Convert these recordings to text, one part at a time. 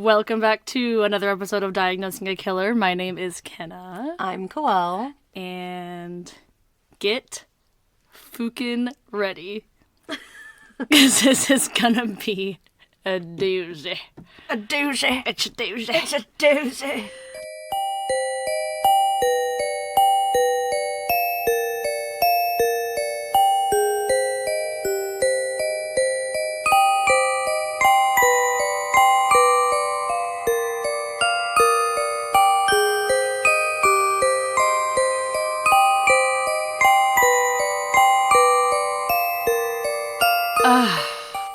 Welcome back to another episode of Diagnosing a Killer. My name is Kenna. I'm Coel. And get fucking ready. Because this is gonna be a doozy. A doozy. It's a doozy. It's a doozy.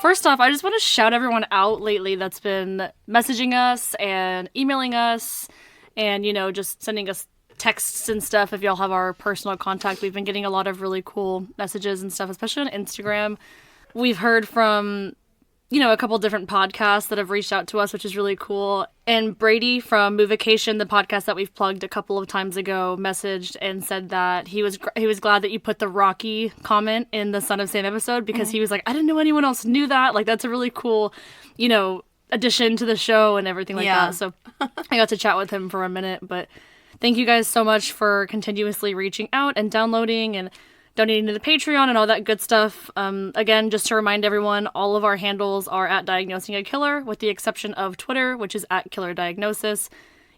First off, I just want to shout everyone out lately that's been messaging us and emailing us and, just sending us texts and stuff. If y'all have our personal contact, we've been getting a lot of really cool messages and stuff, especially on Instagram. We've heard from, a couple different podcasts that have reached out to us, which is really cool. And Brady from Movication, the podcast that we've plugged a couple of times ago, messaged and said that he was glad that you put the Rocky comment in the Son of Sam episode because he was like, I didn't know anyone else knew that. Like, that's a really cool, addition to the show and everything like that. So I got to chat with him for a minute. But thank you guys so much for continuously reaching out and downloading and donating to the Patreon and all that good stuff. Again, just to remind everyone, all of our handles are at Diagnosing a Killer, with the exception of Twitter, which is at Killer Diagnosis.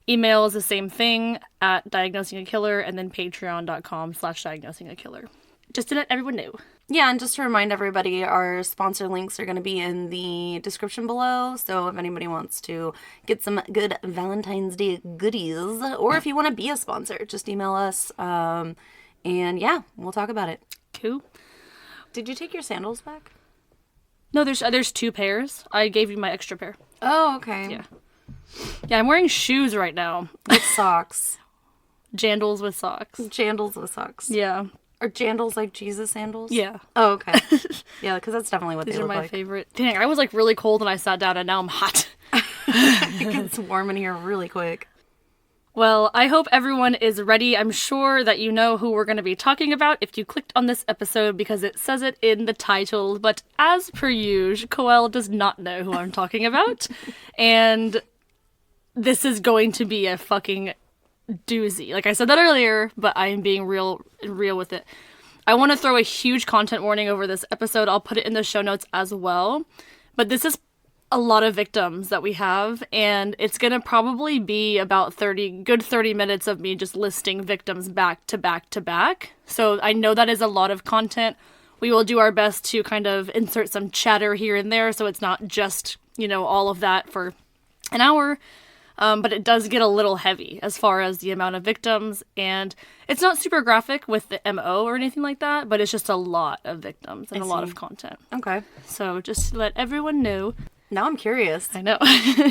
Email is the same thing, at Diagnosing a Killer, and then patreon.com/Diagnosing a Killer. Just to let everyone know. Yeah, and just to remind everybody, our sponsor links are going to be in the description below. So if anybody wants to get some good Valentine's Day goodies, or if you want to be a sponsor, just email us. And yeah, we'll talk about it. Cool. Did you take your sandals back? No, there's 2 pairs. I gave you my extra pair. Oh, okay. Yeah, I'm wearing shoes right now. With socks. Jandals with socks. Jandals with socks. Yeah. Are jandals like Jesus sandals? Yeah. Oh, okay. Yeah, because that's definitely what These they are look my like. favorite. Dang, I was like really cold when I sat down and now I'm hot. It gets warm in here really quick. Well, I hope everyone is ready. I'm sure that you know who we're going to be talking about if you clicked on this episode because it says it in the title. But as per usual, Coel does not know who I'm talking about. And this is going to be a fucking doozy. Like I said that earlier, but I am being real with it. I want to throw a huge content warning over this episode. I'll put it in the show notes as well. But this is a lot of victims that we have, and it's gonna probably be about 30 minutes of me just listing victims back to back to back. So I know that is a lot of content. We will do our best to kind of insert some chatter here and there so it's not just, all of that for an hour. But it does get a little heavy as far as the amount of victims, and it's not super graphic with the MO or anything like that, but it's just a lot of victims and a lot of content. Okay. So just to let everyone know. Now I'm curious. I know.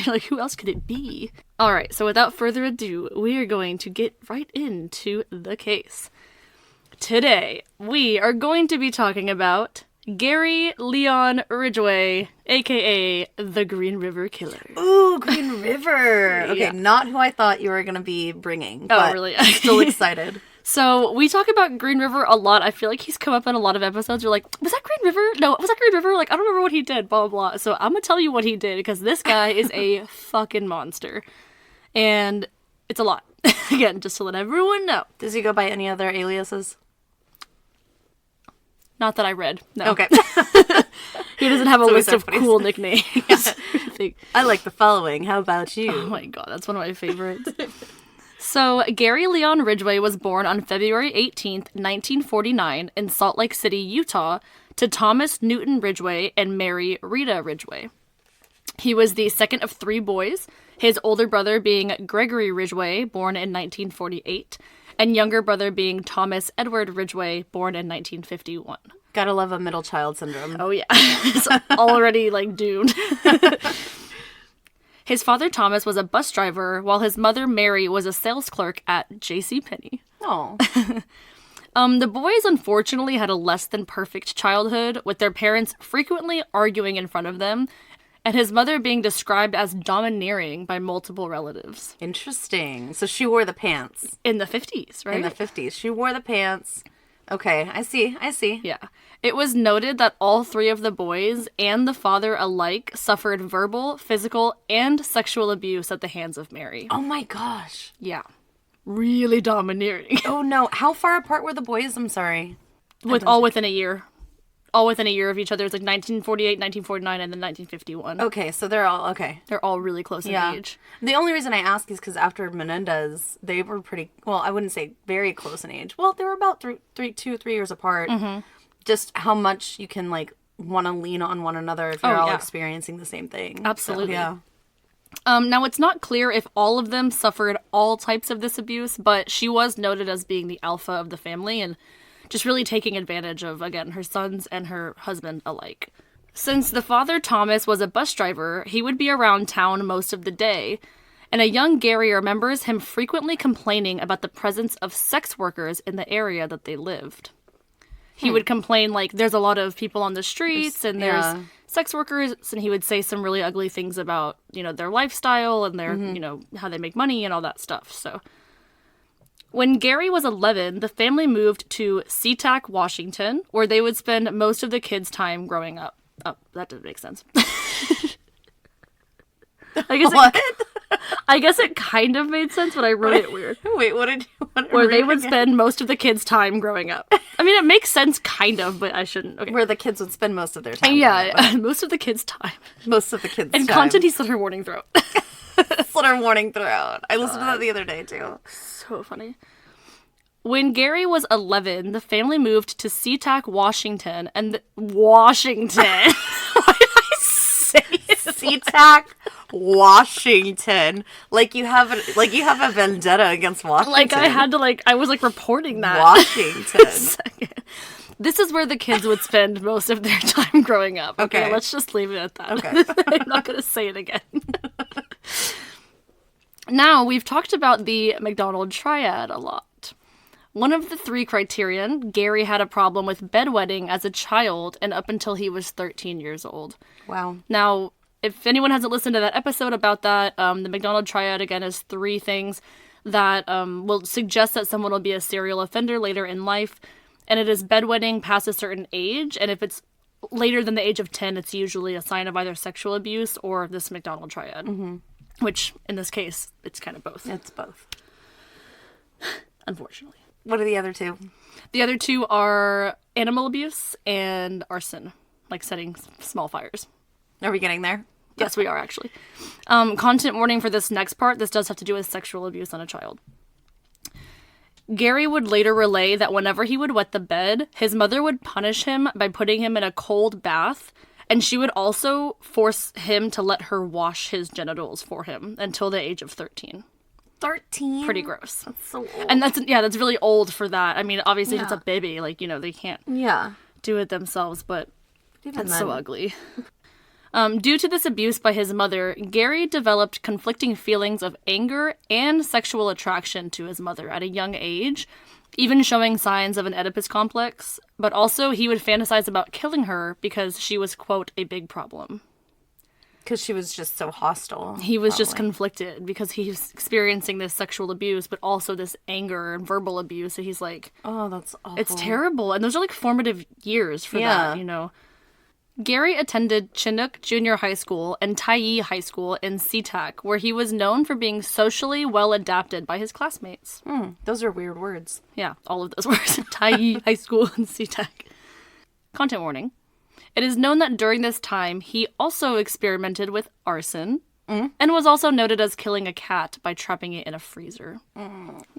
Like, who else could it be? All right, so without further ado, we are going to get right into the case. Today, we are going to be talking about Gary Leon Ridgway, A.K.A. the Green River Killer. Ooh, Green River. Okay, Yeah. Not who I thought you were going to be bringing. Oh, but really? I'm still excited. So, we talk about Green River a lot. I feel like he's come up in a lot of episodes. We're like, was that Green River? No, was that Green River? Like, I don't remember what he did, blah, blah, blah. So, I'm going to tell you what he did, because this guy is a fucking monster. And it's a lot. Again, just to let everyone know. Does he go by any other aliases? Not that I read. No. Okay. He doesn't have a list of cool nicknames. I like the following. How about you? Oh my god, that's one of my favorites. So, Gary Leon Ridgway was born on February 18th, 1949 in Salt Lake City, Utah, to Thomas Newton Ridgway and Mary Rita Ridgway. He was the second of 3 boys, his older brother being Gregory Ridgway, born in 1948, and younger brother being Thomas Edward Ridgway, born in 1951. Gotta love a middle child syndrome. Oh yeah, it's already doomed. His father, Thomas, was a bus driver, while his mother, Mary, was a sales clerk at JCPenney. Oh. The boys unfortunately had a less than perfect childhood, with their parents frequently arguing in front of them, and his mother being described as domineering by multiple relatives. Interesting. So she wore the pants. In the 50s, right? In the 50s. She wore the pants, Okay, I see. Yeah. It was noted that all three of the boys and the father alike suffered verbal, physical, and sexual abuse at the hands of Mary. Oh my gosh. Yeah. Really domineering. Oh no, how far apart were the boys? I'm sorry. All within a year. All within a year of each other. It's like 1948, 1949, and then 1951. Okay, so they're all, okay. They're all really close in age. The only reason I ask is because after Menendez, they were pretty, well, I wouldn't say very close in age. Well, they were about 2 or 3 years apart. Mm-hmm. Just how much you can, like, want to lean on one another if you're all experiencing the same thing. Absolutely. So, Now, it's not clear if all of them suffered all types of this abuse, but she was noted as being the alpha of the family and just really taking advantage of, again, her sons and her husband alike. Since the father, Thomas, was a bus driver, he would be around town most of the day, and a young Gary remembers him frequently complaining about the presence of sex workers in the area that they lived. He would complain, like, there's a lot of people on the streets, and there's sex workers, and he would say some really ugly things about, their lifestyle and their, how they make money and all that stuff, so... When Gary was 11, the family moved to SeaTac, Washington, where they would spend most of the kids' time growing up. Oh, that doesn't make sense. I guess it kind of made sense, but I wrote it weird. Wait, what did you... Where they would spend most of the kids' time growing up. I mean, it makes sense, kind of, but I shouldn't. Okay. Where the kids would spend most of their time. Yeah, most of the kids' time. Most of the kids' time. And content, he slit her warning throat. Slit her warning throat. I listened to that the other day, too. So funny. When Gary was 11, the family moved to SeaTac, Washington, and Washington. Why did I say it? SeaTac, Washington. Like you have a vendetta against Washington. Like I was reporting that. Washington. This is where the kids would spend most of their time growing up. Okay, let's just leave it at that. Okay. I'm not going to say it again. Now, we've talked about the McDonald triad a lot. One of the 3 criterion, Gary had a problem with bedwetting as a child and up until he was 13 years old. Wow. Now, if anyone hasn't listened to that episode about that, the McDonald triad, again, is 3 things that will suggest that someone will be a serial offender later in life. And it is bedwetting past a certain age. And if it's later than the age of 10, it's usually a sign of either sexual abuse or this McDonald triad. Mm-hmm. Which, in this case, it's kind of both. It's both. Unfortunately. What are the other 2? The other 2 are animal abuse and arson, like setting small fires. Are we getting there? Yes, we are, actually. Content warning for this next part. This does have to do with sexual abuse on a child. Gary would later relay that whenever he would wet the bed, his mother would punish him by putting him in a cold bath, and she would also force him to let her wash his genitals for him until the age of 13. 13? Pretty gross. That's so old. And that's really old for that. I mean, obviously, if it's a baby, they can't do it themselves, but that's so ugly. Due to this abuse by his mother, Gary developed conflicting feelings of anger and sexual attraction to his mother at a young age, even showing signs of an Oedipus complex, but also he would fantasize about killing her because she was, quote, a big problem. Because she was just so hostile. He was just conflicted because he's experiencing this sexual abuse, but also this anger and verbal abuse. So he's like, oh, that's awful. It's terrible. And those are formative years for that, Gary attended Chinook Junior High School and Tyee High School in SeaTac, where he was known for being socially well adapted by his classmates. Those are weird words. Yeah, all of those words. Tyee High School and SeaTac. Content warning. It is known that during this time, he also experimented with arson and was also noted as killing a cat by trapping it in a freezer. I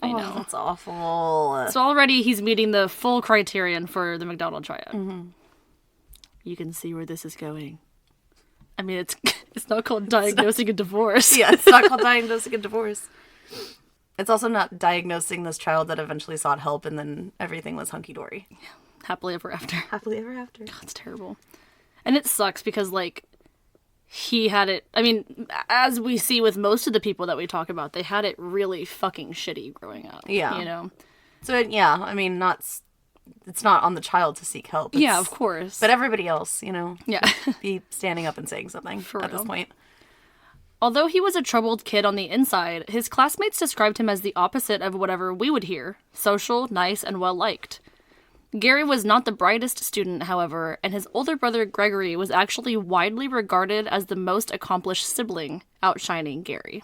know. That's awful. So already he's meeting the full criterion for the McDonald triad. Mm-hmm. You can see where this is going. I mean, it's not called diagnosing a divorce. Yeah, it's not called diagnosing a divorce. It's also not diagnosing this child that eventually sought help and then everything was hunky-dory. Yeah. Happily ever after. Happily ever after. God, it's terrible. And it sucks because, he had it... I mean, as we see with most of the people that we talk about, they had it really fucking shitty growing up. Yeah. So, yeah, I mean, it's not on the child to seek help. Yeah, of course. But everybody else, Yeah. be standing up and saying something at this point. Although he was a troubled kid on the inside, his classmates described him as the opposite of whatever we would hear. Social, nice, and well-liked. Gary was not the brightest student, however, and his older brother Gregory was actually widely regarded as the most accomplished sibling, outshining Gary.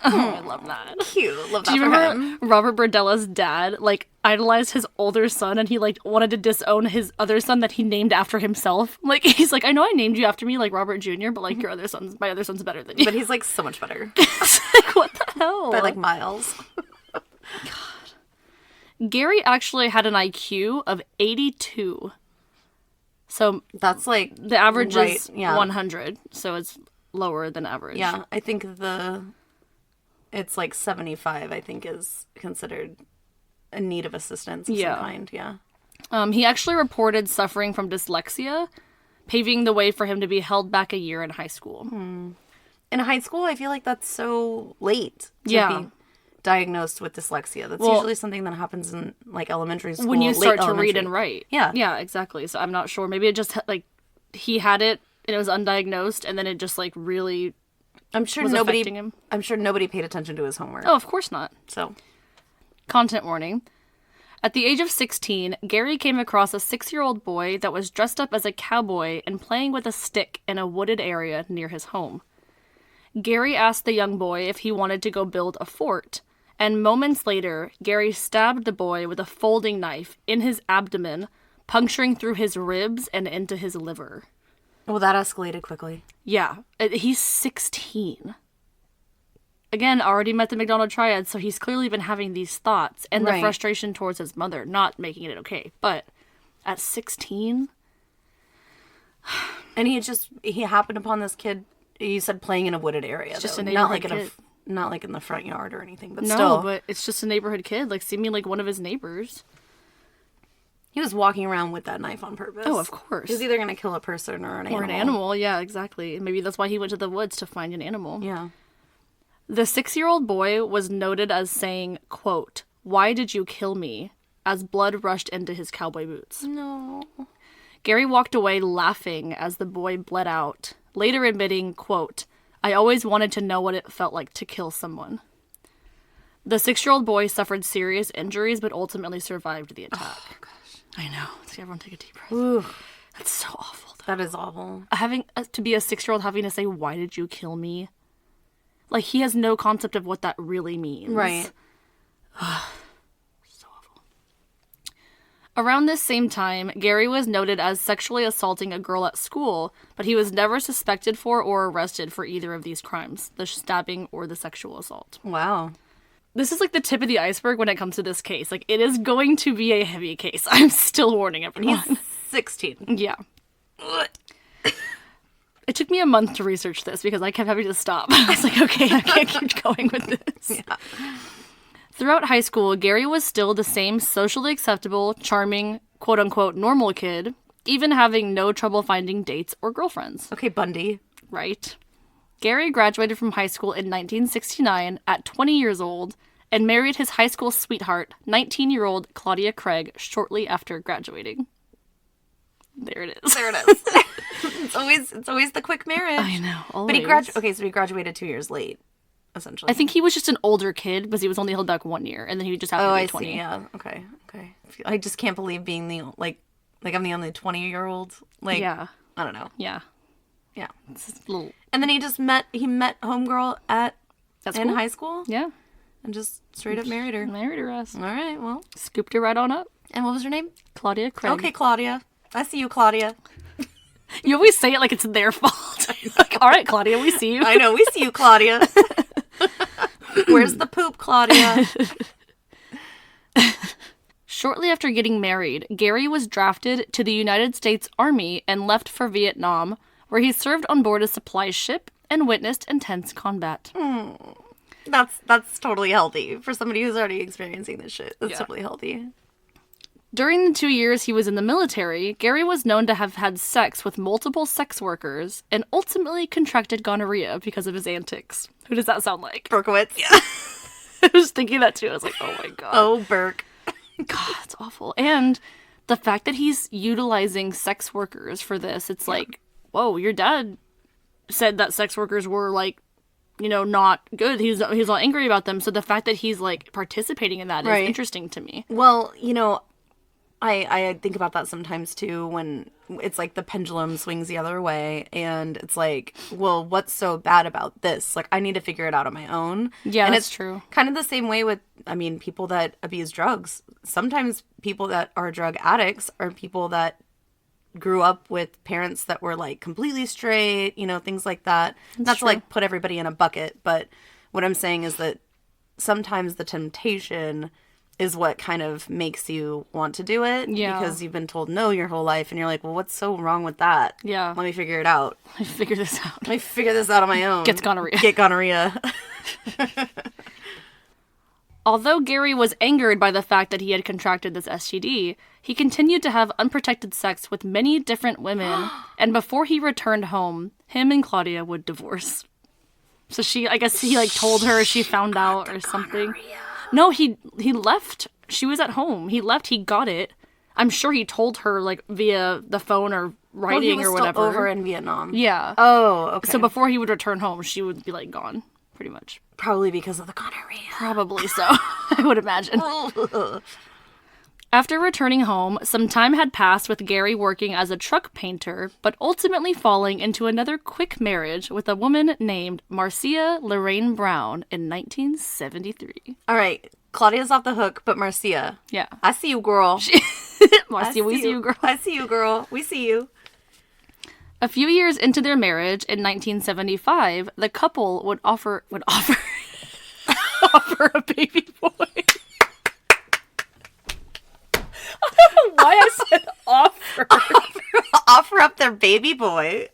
Oh, I love that. Cute. Love that Do you for remember him. Robert Berdella's dad, like, idolized his older son, and he, like, wanted to disown his other son that he named after himself? Like, he's like, I know I named you after me, like, Robert Jr., but, like, my other son's better than you. But he's like so much better. It's like, what the hell? By like miles. Gary actually had an IQ of 82. So That's like the average right, is yeah. 100, so it's lower than average. Yeah, I think it's like 75, I think, is considered a need of assistance of some kind. Yeah. He actually reported suffering from dyslexia, paving the way for him to be held back a year in high school. In high school, I feel like that's so late to Yeah. be diagnosed with dyslexia. That's Well, usually something that happens in like elementary school. When you late start to read elementary. and write. Yeah. Yeah, exactly. So I'm not sure. Maybe it just, like, he had it, and it was undiagnosed, and then it just, like, really I'm sure was nobody. affecting him. I'm sure nobody paid attention to his homework. Oh, of course not. So Content warning. At the age of 16, Gary came across a 6-year-old boy that was dressed up as a cowboy and playing with a stick in a wooded area near his home. Gary asked the young boy if he wanted to go build a fort, and moments later, Gary stabbed the boy with a folding knife in his abdomen, puncturing through his ribs and into his liver. well, that escalated quickly. Yeah, he's 16. Again, already met the McDonald triad, so he's clearly been having these thoughts and the Right. frustration towards his mother, not making it okay. But at 16, And he happened upon this kid. You said playing in a wooded area. Just though. a not like neighborhood not like in the front yard or anything. But no, still, but it's just a neighborhood kid, like seeming like one of his neighbors. he was walking around with that knife on purpose. Oh, of course. He was either going to kill a person or an animal. Or an animal, yeah, exactly. And maybe that's why he went to the woods to find an animal. Yeah. The 6-year-old boy was noted as saying, quote, "Why did you kill me?" as blood rushed into his cowboy boots. No. Gary walked away laughing as the boy bled out, later admitting, quote, "I always wanted to know what it felt like to kill someone." The 6-year-old boy suffered serious injuries, but ultimately survived the attack. Oh, gosh. I know. Let's get everyone take a deep breath. Ooh, That's so awful. Though. that is awful. Having to be a 6-year-old having to say, "Why did you kill me?" Like, he has no concept of what that really means. Right. So awful. Around this same time, Gary was noted as sexually assaulting a girl at school, but he was never suspected for or arrested for either of these crimes, the stabbing or the sexual assault. Wow. This is like the tip of the iceberg when it comes to this case. Like, it is going to be a heavy case. I'm still warning everyone. He's 16. Yeah. It took me a month to research this because I kept having to stop. I was like, okay, I can't keep going with this. Yeah. Throughout high school, Gary was still the same socially acceptable, charming, quote-unquote normal kid, even having no trouble finding dates or girlfriends. Okay, Bundy. Right? Gary graduated from high school in 1969 at 20 years old and married his high school sweetheart, 19-year-old Claudia Craig, shortly after graduating. There it is. There it is. It's always the quick marriage. I know. But he always. so he graduated 2 years late, essentially. I think he was just an older kid because he was only held back 1 year, and then he just happened Oh, to be I 20. see. Yeah. Okay. I just can't believe being the like I'm the only 20-year-old. Like, Yeah. I don't know. Yeah. Yeah. It's just a little... And then he met homegirl in cool. high school Yeah. and just straight up married her. Married her ass. All right. Well, Scooped her right on up. and what was her name? Claudia Craig. Okay, Claudia. I see you, Claudia. You always say it like it's their fault. Like, all right, Claudia, we see you. I know. We see you, Claudia. Where's the poop, Claudia? Shortly after getting married, Gary was drafted to the United States Army and left for Vietnam, where he served on board a supply ship and witnessed intense combat. That's totally healthy for somebody who's already experiencing this shit. That's Yeah. totally healthy. During the 2 years he was in the military, Gary was known to have had sex with multiple sex workers and ultimately contracted gonorrhea because of his antics. Who does that sound like? Berkowitz. Yeah. I was thinking that too. I was like, oh my god. Oh, Burke. God, that's awful. And the fact that he's utilizing sex workers for this, it's like, whoa, your dad said that sex workers were like, not good. He's all angry about them. So the fact that he's like participating in that is Right. interesting to me. Well, I think about that sometimes too when it's like the pendulum swings the other way and it's like, well, what's so bad about this? Like, I need to figure it out on my own. Yeah, and that's it's true. Kind of the same way with, I mean, people that abuse drugs. Sometimes people that are drug addicts are people that grew up with parents that were like completely straight, you know, things like that. Not to like put everybody in a bucket, but what I'm saying is that sometimes the temptation is what kind of makes you want to do it. Yeah. Because you've been told no your whole life and you're like, well, what's so wrong with that? Yeah. Let me figure it out. I figure this out. Let me figure this out on my own. Gets gonorrhea. Get gonorrhea. Although Gary was angered by the fact that he had contracted this STD, he continued to have unprotected sex with many different women, and before he returned home, him and Claudia would divorce. So I guess he like told her, she found out or something. Gonorrhea. No, he left. She was at home. He left. He got it. I'm sure he told her like via the phone or writing or whatever. Still over in Vietnam. Yeah. Oh, okay. So before he would return home, she would be like gone, pretty much. Probably because of the gonorrhea. Probably so. I would imagine. After returning home, some time had passed with Gary working as a truck painter, but ultimately falling into another quick marriage with a woman named Marcia Lorraine Brown in 1973. All right. Claudia's off the hook, but Marcia. Yeah. I see you, girl. Marcia, we see you, girl. I see you, girl. We see you. A few years into their marriage, in 1975, the couple would offer offer a baby boy. I don't know why I said offer. Offer up their baby boy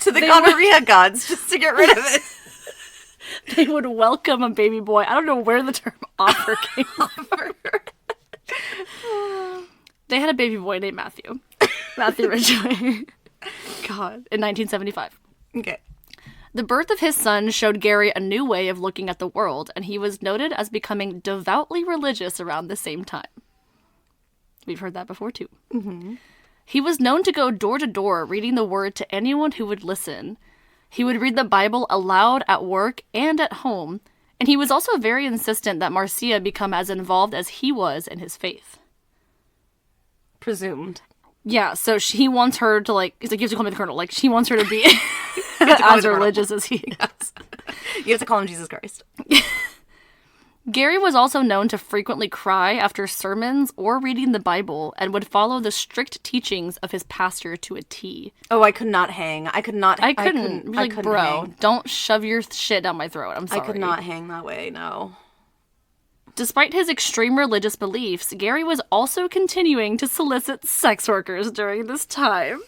to the gonorrhea gods just to get rid of it. They would welcome a baby boy. I don't know where the term offer came from. They had a baby boy named Matthew. Matthew Ridgway. God. In 1975. Okay. The birth of his son showed Gary a new way of looking at the world, and he was noted as becoming devoutly religious around the same time. We've heard that before, too. Mm-hmm. He was known to go door to door reading the word to anyone who would listen. He would read the Bible aloud at work and at home, and he was also very insistent that Marcia become as involved as he was in his faith. Presumed. Yeah, so he wants her to, like, he's like, you have to call me the Colonel. Like, she wants her to be as religious as he is. You have to call him Jesus Christ. Gary was also known to frequently cry after sermons or reading the Bible and would follow the strict teachings of his pastor to a T. Oh, I could not hang. I couldn't. Like, bro, hang. Don't shove your shit down my throat. I'm sorry. I could not hang that way, no. Despite his extreme religious beliefs, Gary was also continuing to solicit sex workers during this time,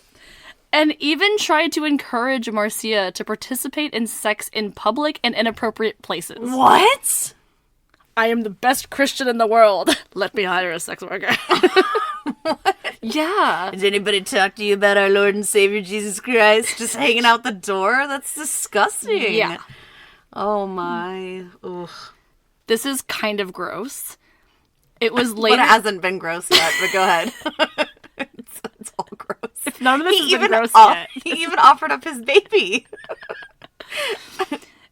and even tried to encourage Marcia to participate in sex in public and inappropriate places. What? I am the best Christian in the world. Let me hire a sex worker. What? Yeah. Did anybody talk to you about our Lord and Savior Jesus Christ just hanging out the door? That's disgusting. Yeah. Oh my. Ugh. This is kind of gross. It was later. But it hasn't been gross yet, but go ahead. it's all gross. None of this has been gross yet. He even offered up his baby.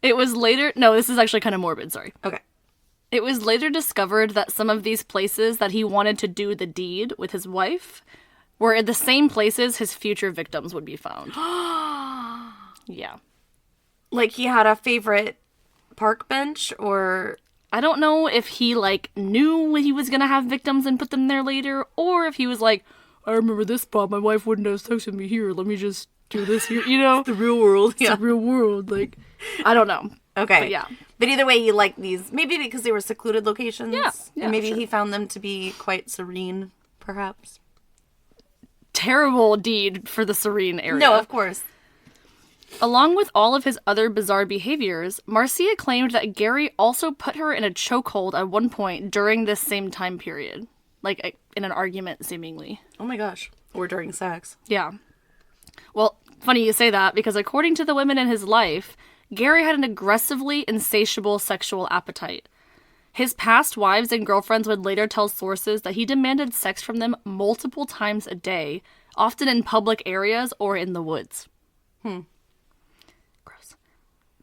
It was later. No, this is actually kind of morbid, sorry. Okay. It was later discovered that some of these places that he wanted to do the deed with his wife were in the same places his future victims would be found. Yeah. Like he had a favorite park bench or... I don't know if he, like, knew he was gonna have victims and put them there later, or if he was like, I remember this spot, my wife wouldn't have sex with me here, let me just do this here, you know? It's the real world. It's the real world, like, I don't know. Okay. But yeah. But either way, he liked these, maybe because they were secluded locations. Yeah, And maybe sure. he found them to be quite serene, perhaps. Terrible deed for the serene area. No, of course. Along with all of his other bizarre behaviors, Marcia claimed that Gary also put her in a chokehold at one point during this same time period. Like, in an argument, seemingly. Oh my gosh. Or during sex. Yeah. Well, funny you say that, because according to the women in his life, Gary had an aggressively insatiable sexual appetite. His past wives and girlfriends would later tell sources that he demanded sex from them multiple times a day, often in public areas or in the woods. Gross.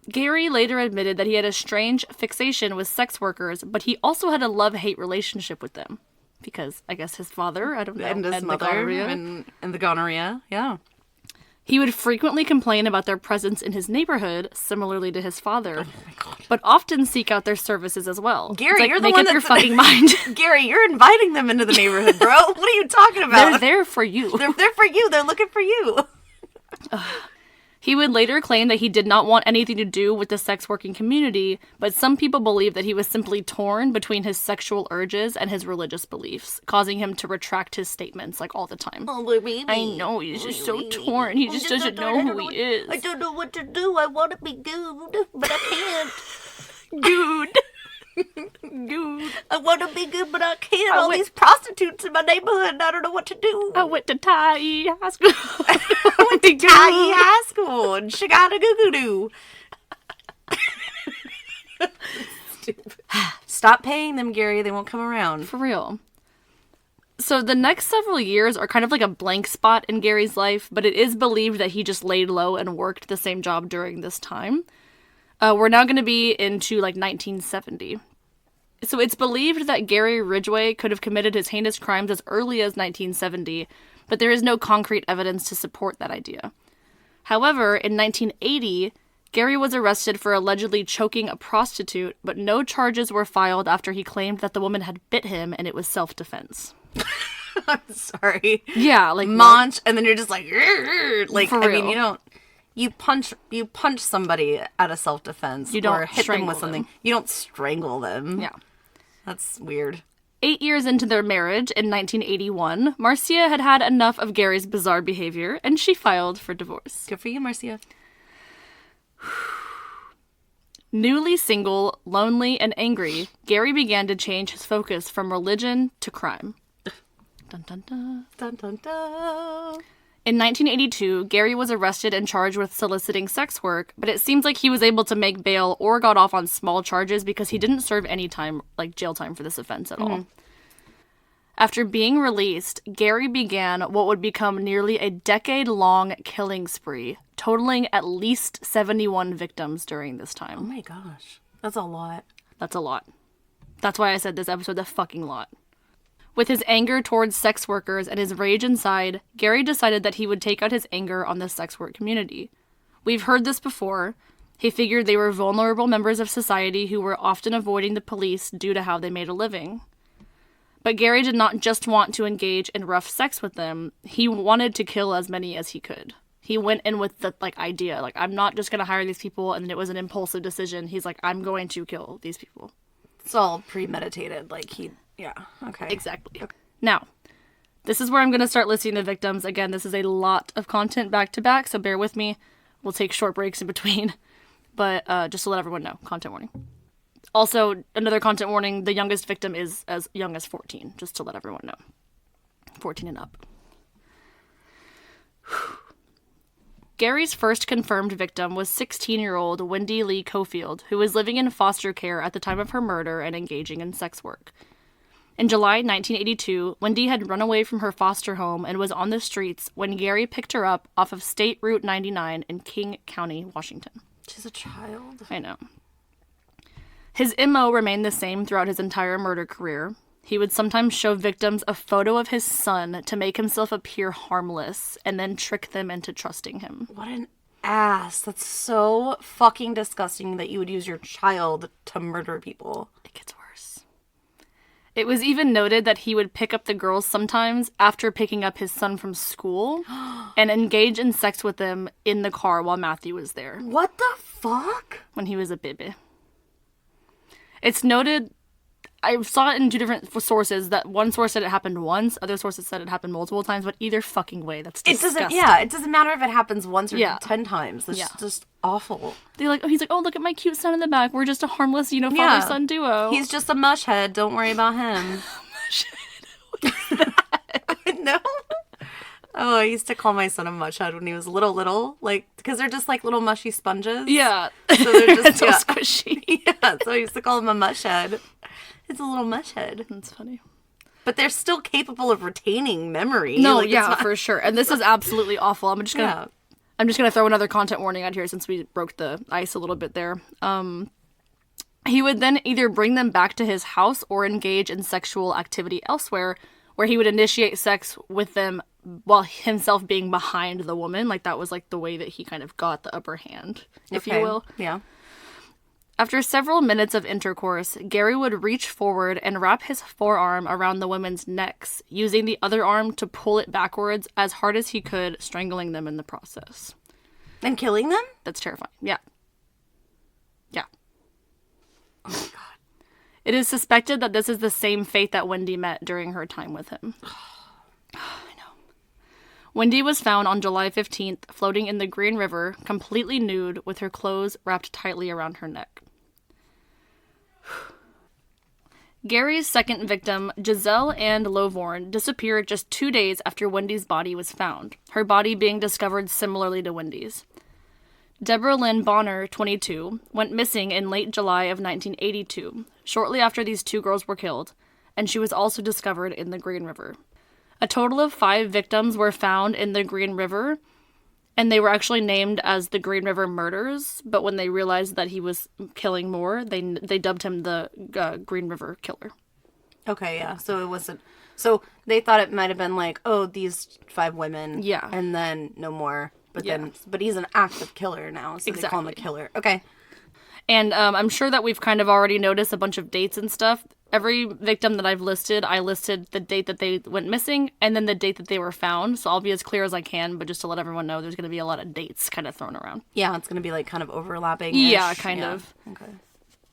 Gary later admitted that he had a strange fixation with sex workers, but he also had a love-hate relationship with them. Because, I guess, his father, I don't know, And his mother, and the gonorrhea, yeah. He would frequently complain about their presence in his neighborhood, similarly to his father, Oh my God. but often seek out their services as well. Gary, It's you're the make one up your that's- fucking mind. Gary, you're inviting them into the neighborhood, bro. What are you talking They're about? there for you. They're for you. They're looking for you. He would later claim that he did not want anything to do with the sex working community, but some people believe that he was simply torn between his sexual urges and his religious beliefs, causing him to retract his statements like all the time. Oh, baby. I know, he's just so torn. He just doesn't know who he is. I don't know what to do. I want to be good, but I can't. Dude. Dude. I want to be good, but I can't. All these prostitutes in my neighborhood, and I don't know what to do. I went to Thai high school. I went to Thai high school in Chicago. Stop paying them, Gary. They won't come around. For real. So the next several years are kind of like a blank spot in Gary's life, but it is believed that he just laid low and worked the same job during this time. We're now going to be into like 1970. So it's believed that Gary Ridgway could have committed his heinous crimes as early as 1970, but there is no concrete evidence to support that idea. However, in 1980, Gary was arrested for allegedly choking a prostitute, but no charges were filed after he claimed that the woman had bit him and it was self-defense. I'm sorry. Yeah, like Munch, and then you're just like, "Rrr." Like, For I mean, real. you don't. You punch somebody out of self-defense. You don't or hit them strangle with something. them. You don't strangle them. Yeah. That's weird. 8 years into their marriage, in 1981, Marcia had had enough of Gary's bizarre behavior, and she filed for divorce. Good for you, Marcia. Newly single, lonely, and angry, Gary began to change his focus from religion to crime. Dun, dun, dun. Dun, dun, dun. In 1982, Gary was arrested and charged with soliciting sex work, but it seems like he was able to make bail or got off on small charges because he didn't serve any time, like jail time, for this offense at all. After being released, Gary began what would become nearly a decade-long killing spree, totaling at least 71 victims during this Oh time. my gosh. That's a lot. That's a lot. That's why I said this episode's a fucking lot. With his anger towards sex workers and his rage inside, Gary decided that he would take out his anger on the sex work community. We've heard this before. He figured they were vulnerable members of society who were often avoiding the police due to how they made a living. But Gary did not just want to engage in rough sex with them. He wanted to kill as many as he could. He went in with the idea, I'm not just going to hire these people, and then it was an impulsive decision. He's like, I'm going to kill these people. It's all premeditated. Yeah. Okay. Exactly. Now, this is where I'm going to start listing the victims. Again, this is a lot of content back to back, so bear with me. We'll take short breaks in between. But just to let everyone know, content warning. Also, another content warning, the youngest victim is as young as 14, just to let everyone know. 14 and up. Gary's first confirmed victim was 16-year-old Wendy Lee Cofield, who was living in foster care at the time of her murder and engaging in sex work. In July 1982, Wendy had run away from her foster home and was on the streets when Gary picked her up off of State Route 99 in King County, Washington. She's a child. I know. His MO remained the same throughout his entire murder career. He would sometimes show victims a photo of his son to make himself appear harmless and then trick them into trusting him. What an ass. That's so fucking disgusting that you would use your child to murder people. It gets worse. It was even noted that he would pick up the girls sometimes after picking up his son from school and engage in sex with them in the car while Matthew was there What the fuck? when he was a baby. It's noted, I saw it in two different sources, that one source said it happened once, other sources said it happened multiple times, but either fucking way, that's disgusting. It doesn't matter if it happens once or 10 times. That's just awful. He's like, oh, look at my cute son in the back. We're just a harmless, father-son duo. He's just a mushhead. Don't worry about him. No? Oh, I used to call my son a mushhead when he was little, because they're just like little mushy sponges. Yeah. So they're just so squishy. Yeah, so I used to call him a mushhead. It's a little mushhead. That's funny. But they're still capable of retaining memory. No, it's not... for sure. And this is absolutely awful. I'm just gonna I'm just going to throw another content warning out here since we broke the ice a little bit there. He would then either bring them back to his house or engage in sexual activity elsewhere, where he would initiate sex with them while himself being behind the woman. Like, that was, like, the way that he kind of got the upper hand, if you will. Yeah. After several minutes of intercourse, Gary would reach forward and wrap his forearm around the women's necks, using the other arm to pull it backwards as hard as he could, strangling them in the process. And killing them? That's terrifying. Yeah. Yeah. Oh my god. It is suspected that this is the same fate that Wendy met during her time with him. I know. Wendy was found on July 15th, floating in the Green River, completely nude, with her clothes wrapped tightly around her neck. Gary's second victim, Giselle Ann Lovorn, disappeared just 2 days after Wendy's body was found, her body being discovered similarly to Wendy's. Deborah Lynn Bonner, 22, went missing in late July of 1982, shortly after these two girls were killed, and she was also discovered in the Green River. A total of 5 victims were found in the Green River, and they were actually named as the Green River Murders, but when they realized that he was killing more, they dubbed him the Green River Killer. Okay, yeah. So it wasn't... So they thought it might have been like, oh, these 5 women. Yeah. And then no more. But he's an active killer now, so they call him a killer. Okay. And I'm sure that we've kind of already noticed a bunch of dates and stuff. Every victim that I've listed, I listed the date that they went missing and then the date that they were found. So I'll be as clear as I can, but just to let everyone know, there's going to be a lot of dates kind of thrown around. Yeah, it's going to be like kind of overlapping. Yeah, kind of. Okay.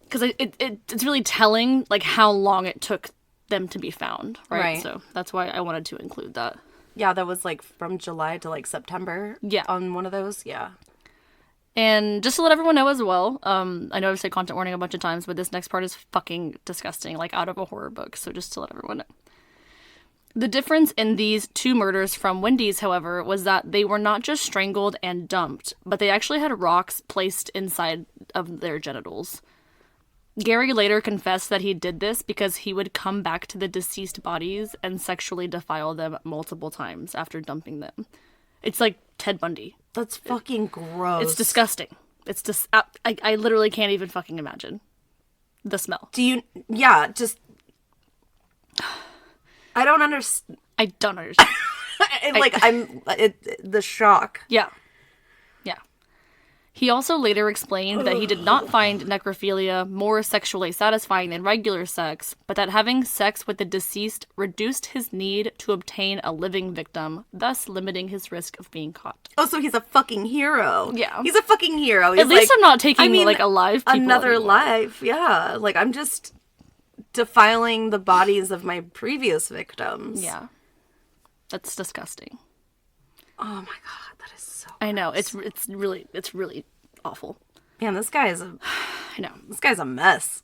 Because it's really telling like how long it took them to be found, right? So that's why I wanted to include that. Yeah, that was like from July to like September. Yeah. On one of those, yeah. And just to let everyone know as well, I know I've said content warning a bunch of times, but this next part is fucking disgusting, like out of a horror book, so just to let everyone know. The difference in these 2 murders from Wendy's, however, was that they were not just strangled and dumped, but they actually had rocks placed inside of their genitals. Gary later confessed that he did this because he would come back to the deceased bodies and sexually defile them multiple times after dumping them. It's like Ted Bundy. That's fucking gross. It's disgusting. It's just... I literally can't even fucking imagine the smell. Do you... Yeah, just... I don't understand. I don't understand. The shock. Yeah. Yeah. He also later explained that he did not find necrophilia more sexually satisfying than regular sex, but that having sex with the deceased reduced his need to obtain a living victim, thus limiting his risk of being caught. Oh, so he's a fucking hero. Yeah. He's a fucking hero. He's At least I'm not taking, alive people another anymore. Life, yeah. Like, I'm just defiling the bodies of my previous victims. Yeah. That's disgusting. Oh my god, that is so gross. I know, it's really awful. Man, this guy is this guy's a mess.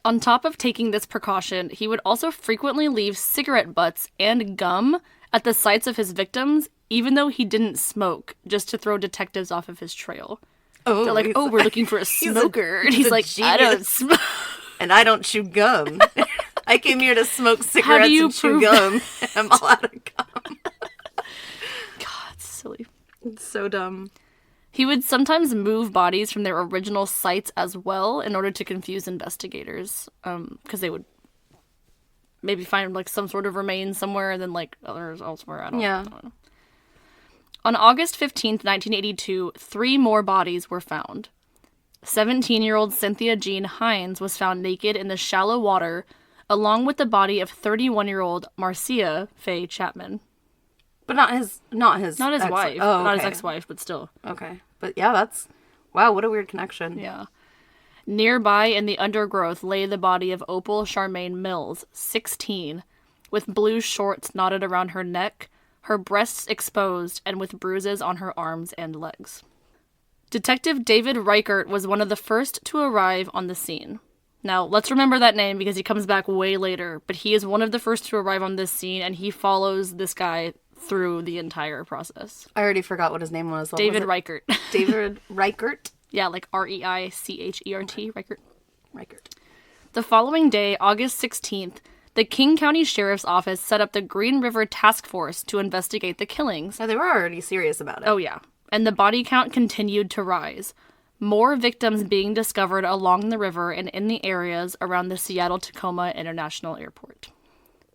On top of taking this precaution, he would also frequently leave cigarette butts and gum at the sites of his victims, even though he didn't smoke, just to throw detectives off of his trail. Oh, they're like, we're looking for a smoker. And he's like, I don't smoke. And I don't chew gum. I came here to smoke cigarettes and chew gum. I'm all out of gum. God, it's silly. It's so dumb. He would sometimes move bodies from their original sites as well in order to confuse investigators. Because they would maybe find like some sort of remains somewhere and then like others elsewhere. I don't know. On August 15th, 1982, 3 more bodies were found. 17-year-old Cynthia Jean Hines was found naked in the shallow water, along with the body of 31-year-old Marcia Faye Chapman. But not his wife. Oh, okay. Not his ex-wife, but still. Okay. But yeah, wow, what a weird connection. Yeah. Nearby in the undergrowth lay the body of Opal Charmaine Mills, 16, with blue shorts knotted around her neck, her breasts exposed, and with bruises on her arms and legs. Detective David Reichert was one of the first to arrive on the scene. Now, let's remember that name because he comes back way later, but he is one of the first to arrive on this scene, and he follows this guy through the entire process. I already forgot what his name was. David Reichert. David Reichert? Yeah, like R-E-I-C-H-E-R-T, Reichert. Reichert. The following day, August 16th, the King County Sheriff's Office set up the Green River Task Force to investigate the killings. Oh, they were already serious about it. Oh, yeah. and the body count continued to rise. More victims being discovered along the river and in the areas around the Seattle-Tacoma International Airport.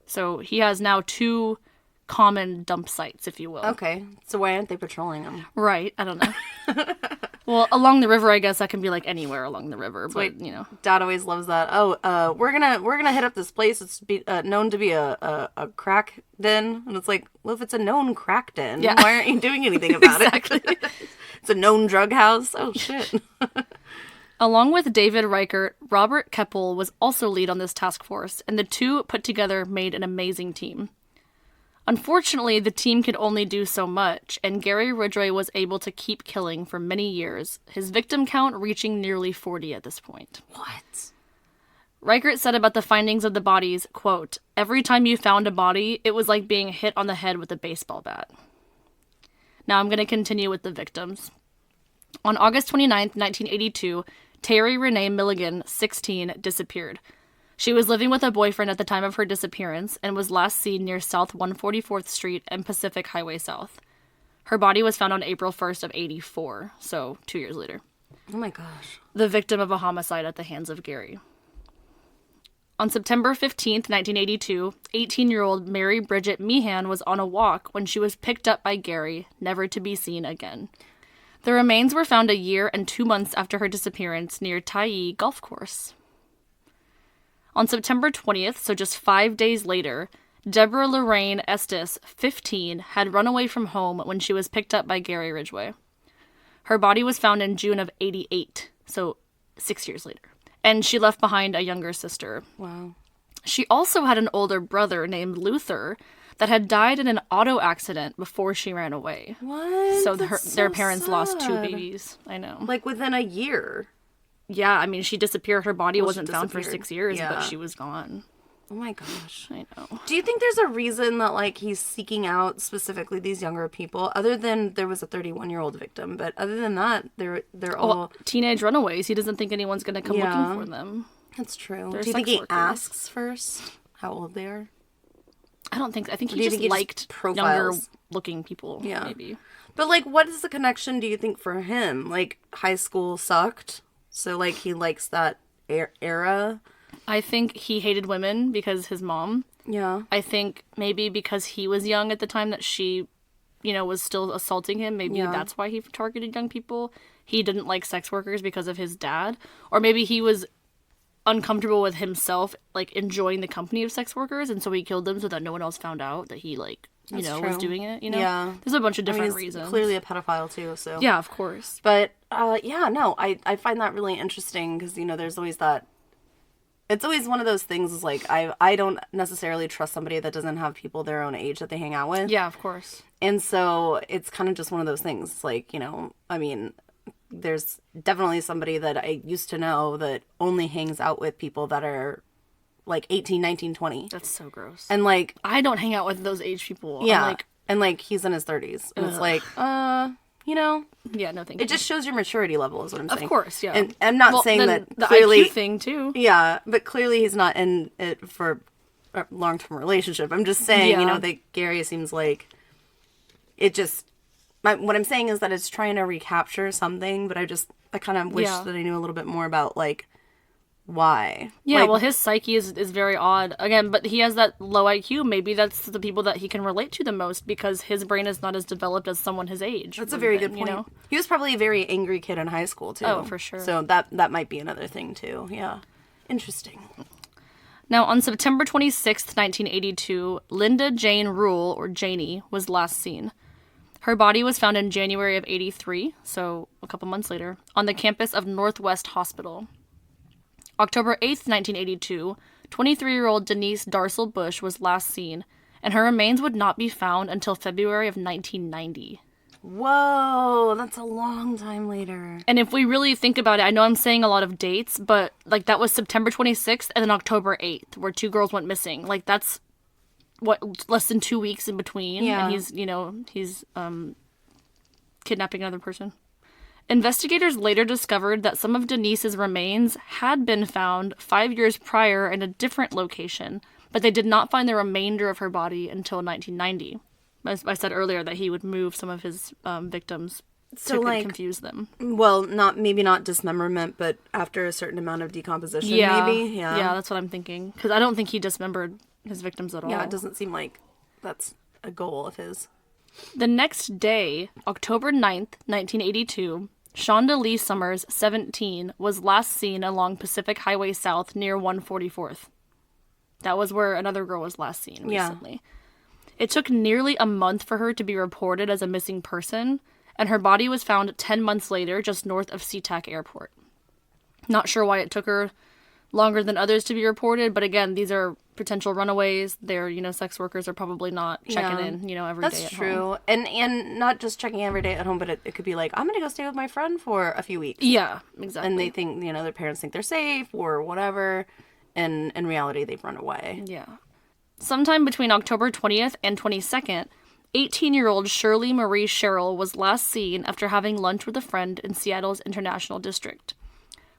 So he has now 2 common dump sites, if you will. Okay, so why aren't they patrolling them? Right, I don't know. Well, along the river, I guess that can be like anywhere along the river, but you know. Dad always loves that. Oh, we're gonna hit up this place. It's known to be a crack den, and it's like, well, if it's a known crack den, why aren't you doing anything about Exactly. it? It's a known drug house. Oh shit. Along with David Reichert, Robert Keppel was also lead on this task force, and the 2 put together made an amazing team. Unfortunately, the team could only do so much, and Gary Ridgway was able to keep killing for many years, his victim count reaching nearly 40 at this point. What? Reichert said about the findings of the bodies, quote, "Every time you found a body, it was like being hit on the head with a baseball bat." Now I'm going to continue with the victims. On August 29th, 1982, Terry Renee Milligan, 16, disappeared. She was living with a boyfriend at the time of her disappearance and was last seen near South 144th Street and Pacific Highway South. Her body was found on April 1st of 84, so 2 years later. Oh my gosh. The victim of a homicide at the hands of Gary. On September 15th, 1982, 18-year-old Mary Bridget Meehan was on a walk when she was picked up by Gary, never to be seen again. The remains were found a year and 2 months after her disappearance near Tyee Golf Course. On September 20th, so just 5 days later, Deborah Lorraine Estes, 15, had run away from home when she was picked up by Gary Ridgway. Her body was found in June of 88, so 6 years later, and she left behind a younger sister. Wow. She also had an older brother named Luther that had died in an auto accident before she ran away. What? So That's their so parents lost 2 sad. babies. I know. Like within a year. Yeah, I mean, she disappeared. Her body Well, wasn't she found for disappeared. 6 years, Yeah. but she was gone. Oh my gosh. I know. Do you think there's a reason that, like, he's seeking out specifically these younger people, other than there was a 31-year-old victim, but other than that, they're all... Well, teenage runaways. He doesn't think anyone's going to come Yeah. looking for them. That's true. They're Do you think sex he workers. asks first how old they are? I don't think... I think do he you just think he just liked profiles? younger-looking people, Yeah. maybe. But, like, what is the connection, do you think, for him? Like, high school sucked, so, like, he likes that era? I think he hated women because his mom. Yeah. I think maybe because he was young at the time that she, was still assaulting him. Maybe Yeah. that's why he targeted young people. He didn't like sex workers because of his dad. Or maybe he was uncomfortable with himself, like, enjoying the company of sex workers, and so he killed them so that no one else found out that he, like, That's was true. doing it, Yeah. There's a bunch of I mean, different he's reasons. clearly a pedophile, too, so... Yeah, of course. But, I find that really interesting, because, there's always that... It's always one of those things, is like, I don't necessarily trust somebody that doesn't have people their own age that they hang out with. Yeah, of course. And so, it's kind of just one of those things. It's like, I mean, there's definitely somebody that I used to know that only hangs out with people that are, like, 18, 19, 20. That's so gross. And, like... I don't hang out with those age people. Yeah. I'm like, and, like, he's in his 30s. And it's like, yeah, no thank you. It just shows your maturity level, is what I'm saying. Of course, yeah. And I'm not saying then that the clearly... IQ thing, too. Yeah, but clearly he's not in it for a long-term relationship. I'm just saying, Yeah. that Gary seems like it just... what I'm saying is that it's trying to recapture something, but I kind of wish Yeah. that I knew a little bit more about, like, why. Yeah, Like, well, his psyche is very odd. Again, but he has that low IQ. Maybe that's the people that he can relate to the most because his brain is not as developed as someone his age. that's a would very have good been, point. He was probably a very angry kid in high school, too. Oh, for sure. So that might be another thing, too. Yeah. Interesting. Now, on September 26th, 1982, Linda Jane Rule, or Janie, was last seen. Her body was found in January of 83, so a couple months later, on the campus of Northwest Hospital. October 8th, 1982, 23-year-old Denise Darcel Bush was last seen, and her remains would not be found until February of 1990. Whoa, that's a long time later. And if we really think about it, I know I'm saying a lot of dates, but, like, that was September 26th and then October 8th, where 2 girls went missing. Like, that's, less than 2 weeks in between. Yeah. And he's kidnapping another person. Investigators later discovered that some of Denise's remains had been found 5 years prior in a different location, but they did not find the remainder of her body until 1990. As I said earlier that he would move some of his victims to confuse them. Well, maybe not dismemberment, but after a certain amount of decomposition, maybe? Yeah, that's what I'm thinking. Because I don't think he dismembered his victims at all. Yeah, it doesn't seem like that's a goal of his. The next day, October 9th, 1982, Shonda Lee Summers, 17, was last seen along Pacific Highway South near 144th. That was where another girl was last seen recently. Yeah. It took nearly a month for her to be reported as a missing person, and her body was found 10 months later just north of SeaTac Airport. Not sure why it took her longer than others to be reported, but again, these are potential runaways. They're, sex workers are probably not checking in, every day at home. That's true. And not just checking every day at home, but it could be like, I'm going to go stay with my friend for a few weeks. Yeah, exactly. And they think, their parents think they're safe or whatever, and in reality, they've run away. Yeah. Sometime between October 20th and 22nd, 18-year-old Shirley Marie Sherrill was last seen after having lunch with a friend in Seattle's International District.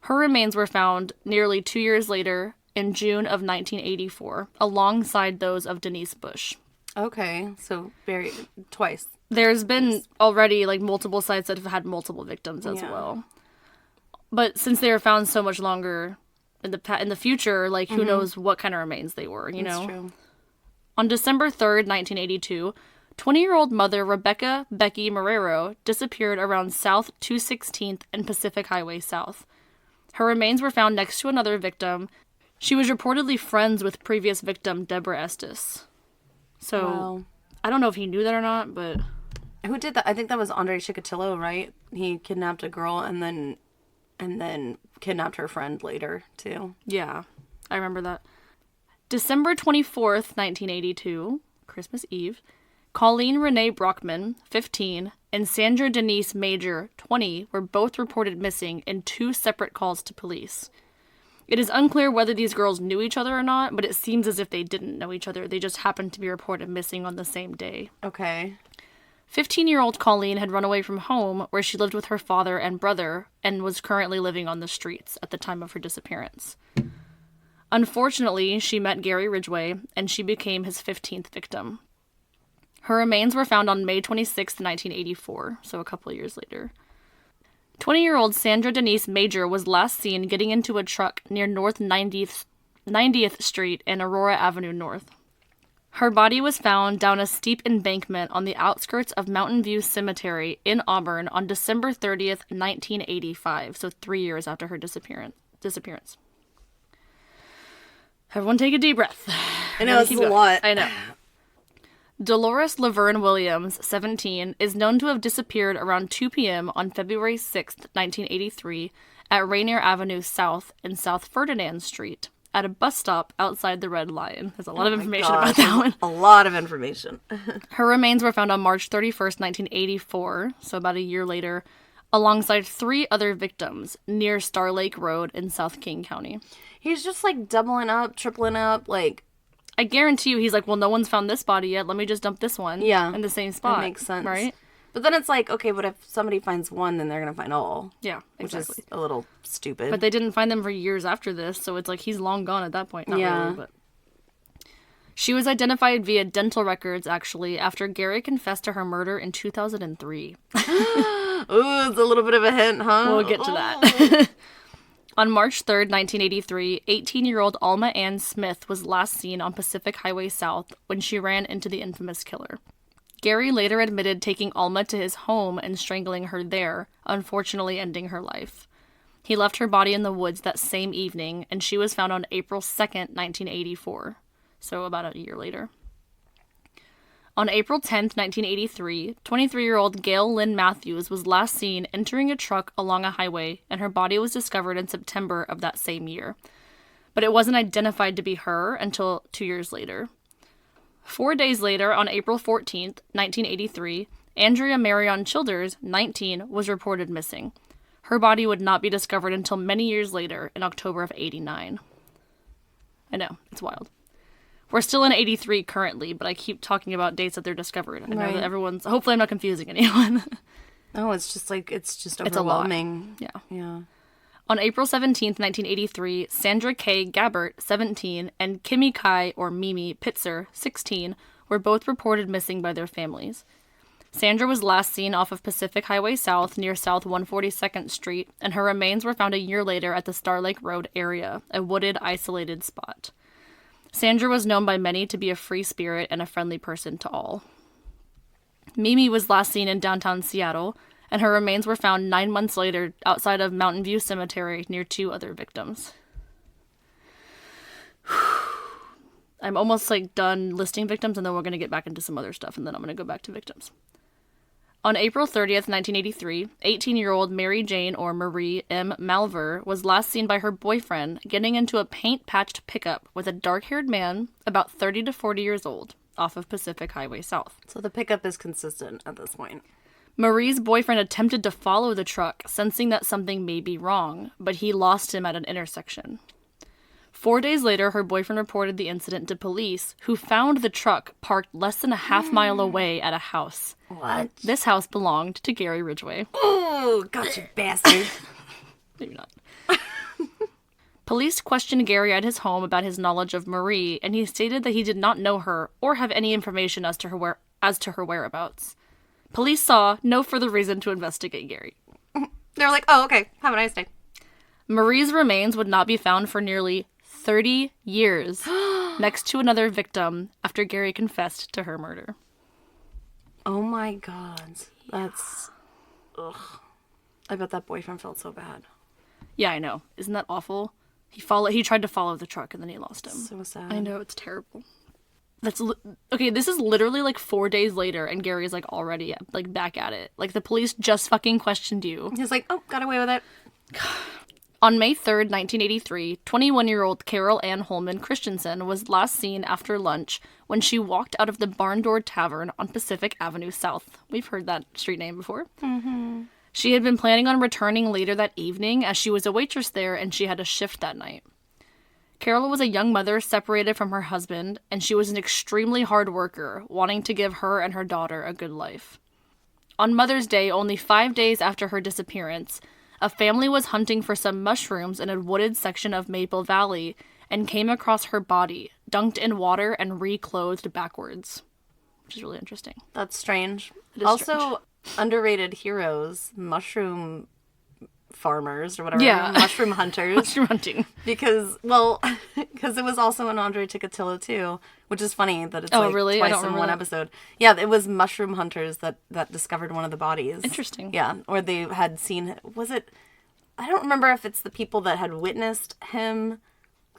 Her remains were found nearly 2 years later in June of 1984, alongside those of Denise Bush. Okay, so buried twice. There's been already multiple sites that have had multiple victims as well. But since they were found so much longer in the future, who knows what kind of remains they were, That's true. On December 3rd, 1982, 20-year-old mother Rebecca Becky Marrero disappeared around South 216th and Pacific Highway South. Her remains were found next to another victim. She was reportedly friends with previous victim Deborah Estes. So, I don't know if he knew that or not, but... Who did that? I think that was Andre Chikatilo, right? He kidnapped a girl and then kidnapped her friend later, too. Yeah, I remember that. December 24th, 1982, Christmas Eve, Colleen Renee Brockman, 15, and Sandra Denise Major, 20, were both reported missing in 2 separate calls to police. It is unclear whether these girls knew each other or not, but it seems as if they didn't know each other. They just happened to be reported missing on the same day. Okay. 15-year-old Colleen had run away from home, where she lived with her father and brother, and was currently living on the streets at the time of her disappearance. Unfortunately, she met Gary Ridgway, and she became his 15th victim. Her remains were found on May 26, 1984, so a couple of years later. 20-year-old Sandra Denise Major was last seen getting into a truck near North 90th Street and Aurora Avenue North. Her body was found down a steep embankment on the outskirts of Mountain View Cemetery in Auburn on December 30th, 1985, so 3 years after her disappearance. Everyone take a deep breath. I know, it's a lot. I know. Dolores Laverne Williams, 17, is known to have disappeared around 2 p.m. on February 6, 1983, at Rainier Avenue South and South Ferdinand Street, at a bus stop outside the Red Lion. There's a lot of information about that one. A lot of information. Her remains were found on March 31st, 1984, so about a year later, alongside 3 other victims near Star Lake Road in South King County. He's just doubling up, tripling up, I guarantee you he's well, no one's found this body yet. Let me just dump this one in the same spot. That makes sense. Right? But then it's okay, but if somebody finds one, then they're going to find all. Yeah, exactly. Which is a little stupid. But they didn't find them for years after this, so it's he's long gone at that point. Not really, but... She was identified via dental records, actually, after Gary confessed to her murder in 2003. Ooh, it's a little bit of a hint, huh? We'll get to that. On March 3rd, 1983, 18-year-old Alma Ann Smith was last seen on Pacific Highway South when she ran into the infamous killer. Gary later admitted taking Alma to his home and strangling her there, unfortunately ending her life. He left her body in the woods that same evening, and she was found on April 2nd, 1984, so about a year later. On April 10th, 1983, 23-year-old Gail Lynn Matthews was last seen entering a truck along a highway, and her body was discovered in September of that same year. But it wasn't identified to be her until 2 years later. 4 days later, on April 14th, 1983, Andrea Marion Childers, 19, was reported missing. Her body would not be discovered until many years later, in October of 89. I know, it's wild. We're still in 83 currently, but I keep talking about dates that they're discovered. I know that everyone's... Hopefully I'm not confusing anyone. No, it's just overwhelming. It's a lot. Yeah. On April 17th, 1983, Sandra K. Gabbert, 17, and Kimmy Kai, or Mimi, Pitzer, 16, were both reported missing by their families. Sandra was last seen off of Pacific Highway South near South 142nd Street, and her remains were found a year later at the Star Lake Road area, a wooded, isolated spot. Sandra was known by many to be a free spirit and a friendly person to all. Mimi was last seen in downtown Seattle, and her remains were found 9 months later outside of Mountain View Cemetery near 2 other victims. I'm almost done listing victims, and then we're going to get back into some other stuff, and then I'm going to go back to victims. On April 30th, 1983, 18-year-old Mary Jane, or Marie M. Malver, was last seen by her boyfriend getting into a paint-patched pickup with a dark-haired man about 30 to 40 years old off of Pacific Highway South. So the pickup is consistent at this point. Marie's boyfriend attempted to follow the truck, sensing that something may be wrong, but he lost him at an intersection. 4 days later, her boyfriend reported the incident to police, who found the truck parked less than a half-mile away at a house. What? This house belonged to Gary Ridgway. Oh, gotcha, bastard. Maybe not. Police questioned Gary at his home about his knowledge of Marie, and he stated that he did not know her or have any information as to her whereabouts. Police saw no further reason to investigate Gary. They were like, oh, okay, have a nice day. Marie's remains would not be found for nearly 30 years next to another victim after Gary confessed to her murder. Oh my god. That's... Ugh. I bet that boyfriend felt so bad. Yeah, I know. Isn't that awful? He tried to follow the truck and then he lost him. So sad. I know, it's terrible. Okay, this is literally 4 days later and Gary's already back at it. The police just fucking questioned you. He's like, oh, got away with it. On May 3rd, 1983, 21-year-old Carol Ann Holman Christensen was last seen after lunch when she walked out of the Barn Door Tavern on Pacific Avenue South. We've heard that street name before. Mm-hmm. She had been planning on returning later that evening as she was a waitress there and she had a shift that night. Carol was a young mother separated from her husband, and she was an extremely hard worker, wanting to give her and her daughter a good life. On Mother's Day, only 5 days after her disappearance, a family was hunting for some mushrooms in a wooded section of Maple Valley and came across her body, dunked in water and reclothed backwards. Which is really interesting. That's strange. It is also, strange. Underrated heroes, mushroom farmers or whatever. Yeah. Mushroom hunters. Mushroom hunting. Because it was also in Andre Ticatilo too, which is funny that it's really? I twice don't in remember one that. episode. Yeah, it was mushroom hunters that discovered one of the bodies. Interesting. Yeah, or they had seen, I don't remember if it's the people that had witnessed him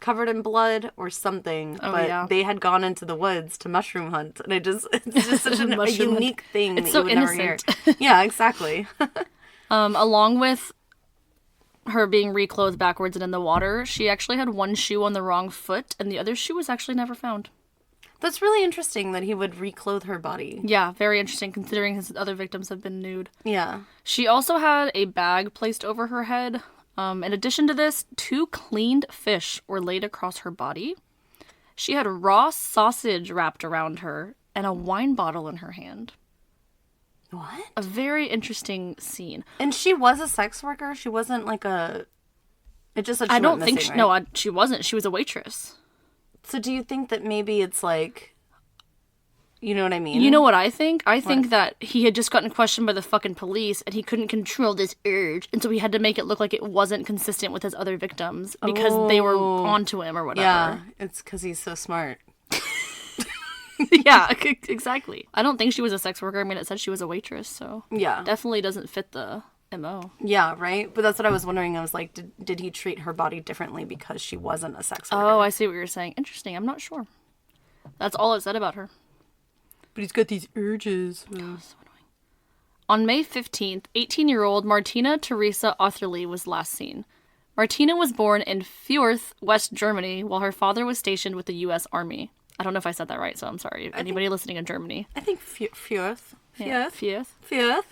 covered in blood or something, but yeah. they had gone into the woods to mushroom hunt, and it's just such a unique thing It's that so you would innocent. never hear. Yeah, exactly. Along with her being reclothed backwards and in the water, she actually had one shoe on the wrong foot, and the other shoe was actually never found. That's really interesting that he would reclothe her body. Yeah, very interesting considering his other victims have been nude. Yeah. She also had a bag placed over her head. In addition to this, 2 cleaned fish were laid across her body. She had raw sausage wrapped around her and a wine bottle in her hand. What? A very interesting scene. And she was a sex worker? She wasn't it just said she I don't went think missing, she, right? no, she wasn't. She was a waitress. So do you think that maybe it's you know what I mean? You know what I think? I think that he had just gotten questioned by the fucking police and he couldn't control this urge. And so he had to make it look like it wasn't consistent with his other victims because they were onto him or whatever. Yeah, it's because he's so smart. Yeah, exactly. I don't think she was a sex worker. I mean, it said she was a waitress, so Yeah. definitely doesn't fit the MO. Yeah, right? But that's what I was wondering. I was like, did he treat her body differently because she wasn't a sex worker? Oh, I see what you're saying. Interesting. I'm not sure. That's all it said about her. But he's got these urges. On May 15th, 18-year-old Martina Teresa Otherly was last seen. Martina was born in Fürth, West Germany, while her father was stationed with the U.S. Army. I don't know if I said that right, so I'm sorry. Anybody listening in Germany. I think Fürth. Yeah, Fürth. Fürth.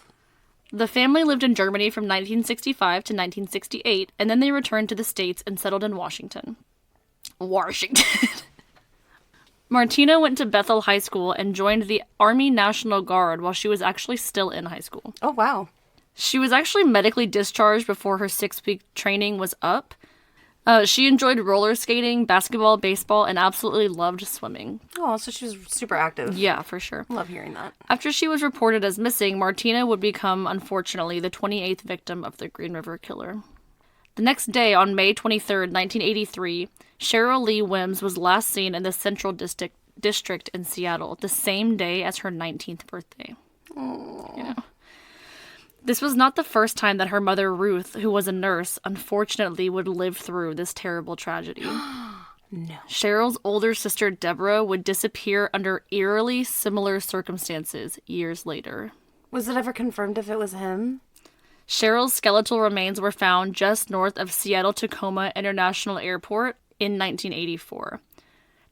The family lived in Germany from 1965 to 1968, and then they returned to the States and settled in Washington. Martina went to Bethel High School and joined the Army National Guard while she was actually still in high school. Oh, wow. She was actually medically discharged before her 6-week training was up, She enjoyed roller skating, basketball, baseball, and absolutely loved swimming. Oh, so she was super active. Yeah, for sure. Love hearing that. After she was reported as missing, Martina would become, unfortunately, the 28th victim of the Green River Killer. The next day, on May 23rd, 1983, Cheryl Lee Wims was last seen in the Central District in Seattle, the same day as her 19th birthday. Oh. Yeah. This was not the first time that her mother, Ruth, who was a nurse, unfortunately would live through this terrible tragedy. No. Cheryl's older sister, Deborah, would disappear under eerily similar circumstances years later. Was it ever confirmed if it was him? Cheryl's skeletal remains were found just north of Seattle-Tacoma International Airport in 1984.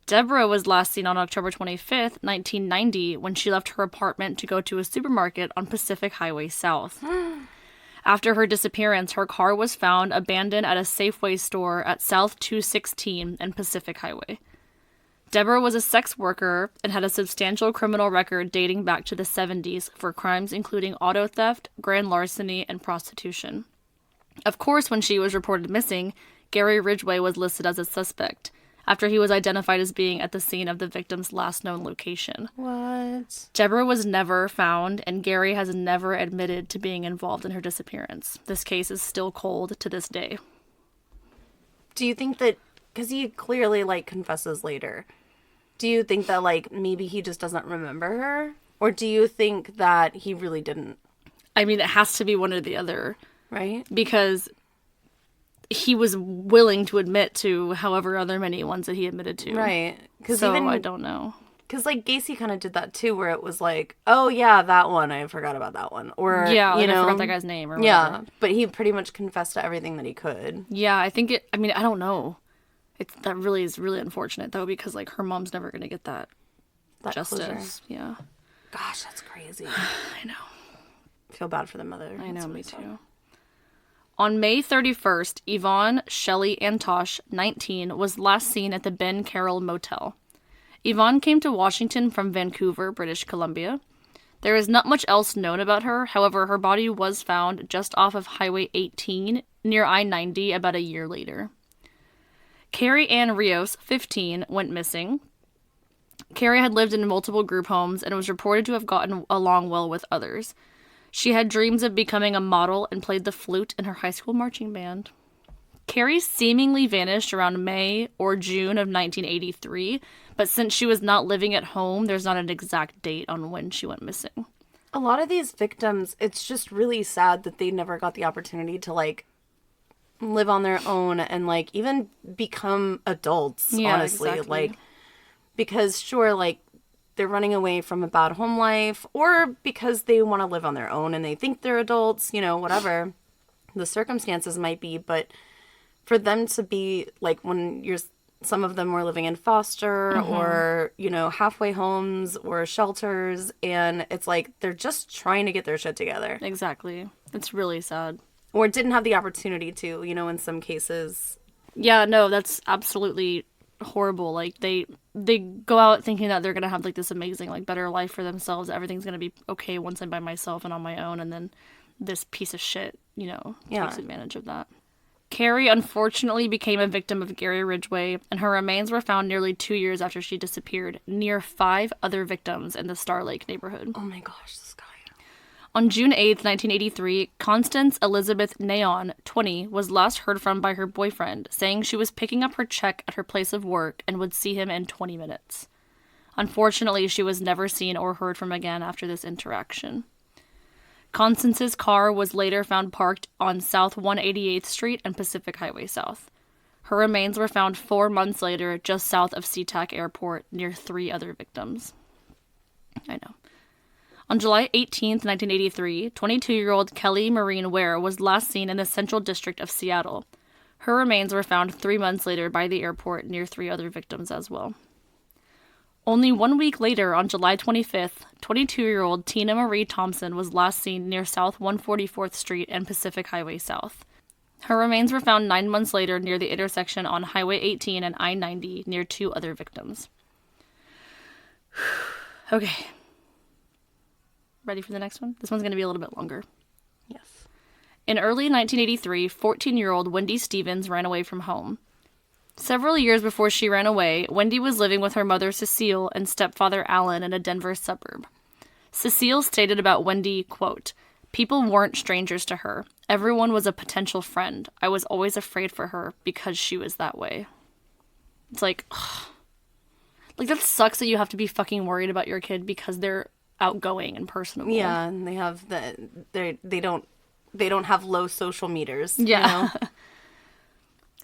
Deborah was last seen on October 25th, 1990, when she left her apartment to go to a supermarket on Pacific Highway South. After her disappearance, her car was found abandoned at a Safeway store at South 216 and Pacific Highway. Deborah was a sex worker and had a substantial criminal record dating back to the 70s for crimes including auto theft, grand larceny, and prostitution. Of course, when she was reported missing, Gary Ridgway was listed as a suspect, after he was identified as being at the scene of the victim's last known location. What? Deborah was never found, and Gary has never admitted to being involved in her disappearance. This case is still cold to this day. Do you think that, because he clearly, confesses later, do you think that, maybe he just doesn't remember her? Or do you think that he really didn't? I mean, it has to be one or the other. Right? Because he was willing to admit to however other many ones that he admitted to. Right. So I don't know. Because, Gacy kind of did that, too, where it was oh, yeah, that one. I forgot about that one. Or, yeah, I forgot that guy's name or whatever. Yeah, but he pretty much confessed to everything that he could. Yeah, I think I don't know. That really is really unfortunate, though, because, her mom's never going to get that justice. Closure. Yeah. Gosh, that's crazy. I know. I feel bad for the mother. I know, me too. On May 31st, Yvonne Shelley Antosh, 19, was last seen at the Ben Carroll Motel. Yvonne came to Washington from Vancouver, British Columbia. There is not much else known about her. However, her body was found just off of Highway 18 near I-90 about a year later. Carrie Ann Rios, 15, went missing. Carrie had lived in multiple group homes and was reported to have gotten along well with others. She had dreams of becoming a model and played the flute in her high school marching band. Carrie seemingly vanished around May or June of 1983, but since she was not living at home, there's not an exact date on when she went missing. A lot of these victims, it's just really sad that they never got the opportunity to, live on their own and, even become adults, honestly. Exactly. Because, sure, they're running away from a bad home life, or because they want to live on their own and they think they're adults, whatever the circumstances might be. But for them to be, when some of them were living in foster or, halfway homes or shelters, and it's they're just trying to get their shit together. Exactly. It's really sad. Or didn't have the opportunity to, in some cases. Yeah, no, that's absolutely horrible. They go out thinking that they're gonna have this amazing better life for themselves. Everything's gonna be okay once I'm by myself and on my own, and then this piece of shit, takes advantage of that. Carrie unfortunately became a victim of Gary Ridgway, and her remains were found nearly 2 years after she disappeared, near 5 other victims in the Star Lake neighborhood. Oh my gosh, this guy. On June 8th, 1983, Constance Elizabeth Nayon, 20, was last heard from by her boyfriend, saying she was picking up her check at her place of work and would see him in 20 minutes. Unfortunately, she was never seen or heard from again after this interaction. Constance's car was later found parked on South 188th Street and Pacific Highway South. Her remains were found 4 months later just south of SeaTac Airport near 3 other victims. I know. On July 18th, 1983, 22-year-old Kelly Maureen Ware was last seen in the Central District of Seattle. Her remains were found 3 months later by the airport near 3 other victims as well. Only 1 week later, on July 25th, 22-year-old Tina Marie Thompson was last seen near South 144th Street and Pacific Highway South. Her remains were found 9 months later near the intersection on Highway 18 and I-90 near 2 other victims. Okay. Ready for the next one? This one's going to be a little bit longer. Yes. In early 1983, 14-year-old Wendy Stevens ran away from home. Several years before she ran away, Wendy was living with her mother Cecile and stepfather Alan in a Denver suburb. Cecile stated about Wendy, quote, "People weren't strangers to her. Everyone was a potential friend. I was always afraid for her because she was that way." It's like, ugh. Like, that sucks that you have to be fucking worried about your kid because they're outgoing and personable. Yeah, and they have they don't have low social meters. Yeah. You know?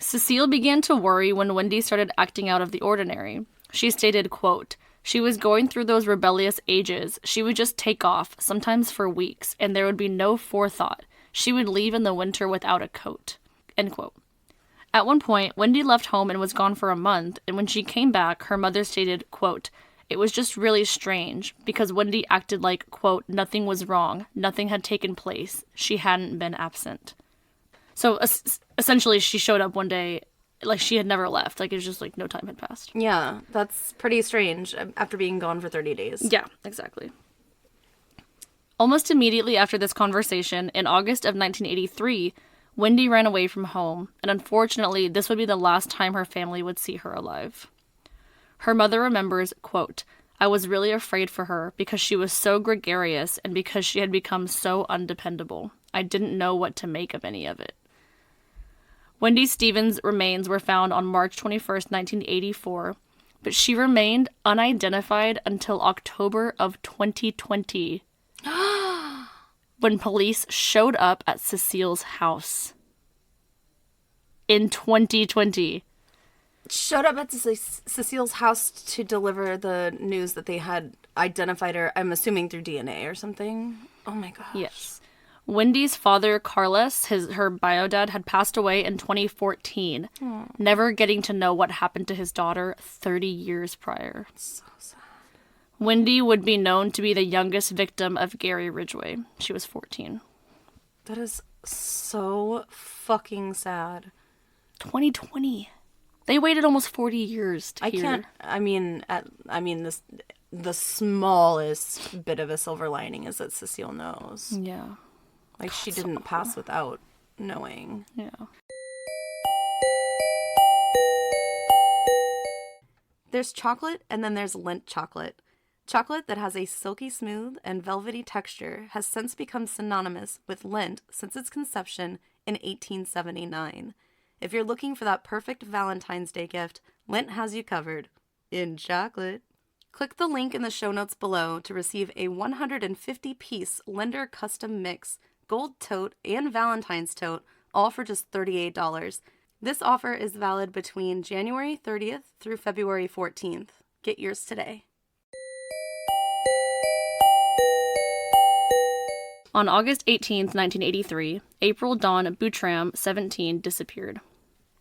Cecile began to worry when Wendy started acting out of the ordinary. She stated, quote, "She was going through those rebellious ages. She would just take off, sometimes for weeks, and there would be no forethought. She would leave in the winter without a coat." End quote. At one point, Wendy left home and was gone for a month, and when she came back, her mother stated, quote, "It was just really strange, because Wendy acted like, quote, nothing was wrong, nothing had taken place, she hadn't been absent." So, essentially, she showed up one day, like, she had never left, like, it was just, like, no time had passed. Yeah, that's pretty strange after being gone for 30 days. Yeah, exactly. Almost immediately after this conversation, in August of 1983, Wendy ran away from home, and unfortunately, this would be the last time her family would see her alive. Her mother remembers, quote, "I was really afraid for her because she was so gregarious and because she had become so undependable. I didn't know what to make of any of it." Wendy Stevens' remains were found on March 21st, 1984, but she remained unidentified until October of 2020. When police showed up at Cecile's house. In 2020. Showed up at Cecile's house to deliver the news that they had identified her, I'm assuming through DNA or something. Oh my gosh. Yes. Wendy's father, Carlos, her bio dad, had passed away in 2014, never getting to know what happened to his daughter 30 years prior. So sad. Wendy would be known to be the youngest victim of Gary Ridgway. She was 14. That is so fucking sad. 2020. They waited almost 40 years to hear. Can't. This the smallest bit of a silver lining is that Cecile knows. Yeah. Like, she didn't pass without knowing. Yeah. There's chocolate, and then there's Lindt chocolate. Chocolate that has a silky smooth and velvety texture has since become synonymous with Lindt since its conception in 1879. If you're looking for that perfect Valentine's Day gift, Lindt has you covered. In chocolate. Click the link in the show notes below to receive a 150-piece Lender custom mix, gold tote, and Valentine's tote, all for just $38. This offer is valid between January 30th through February 14th. Get yours today. On August 18th, 1983, April Dawn Boutram, 17, disappeared.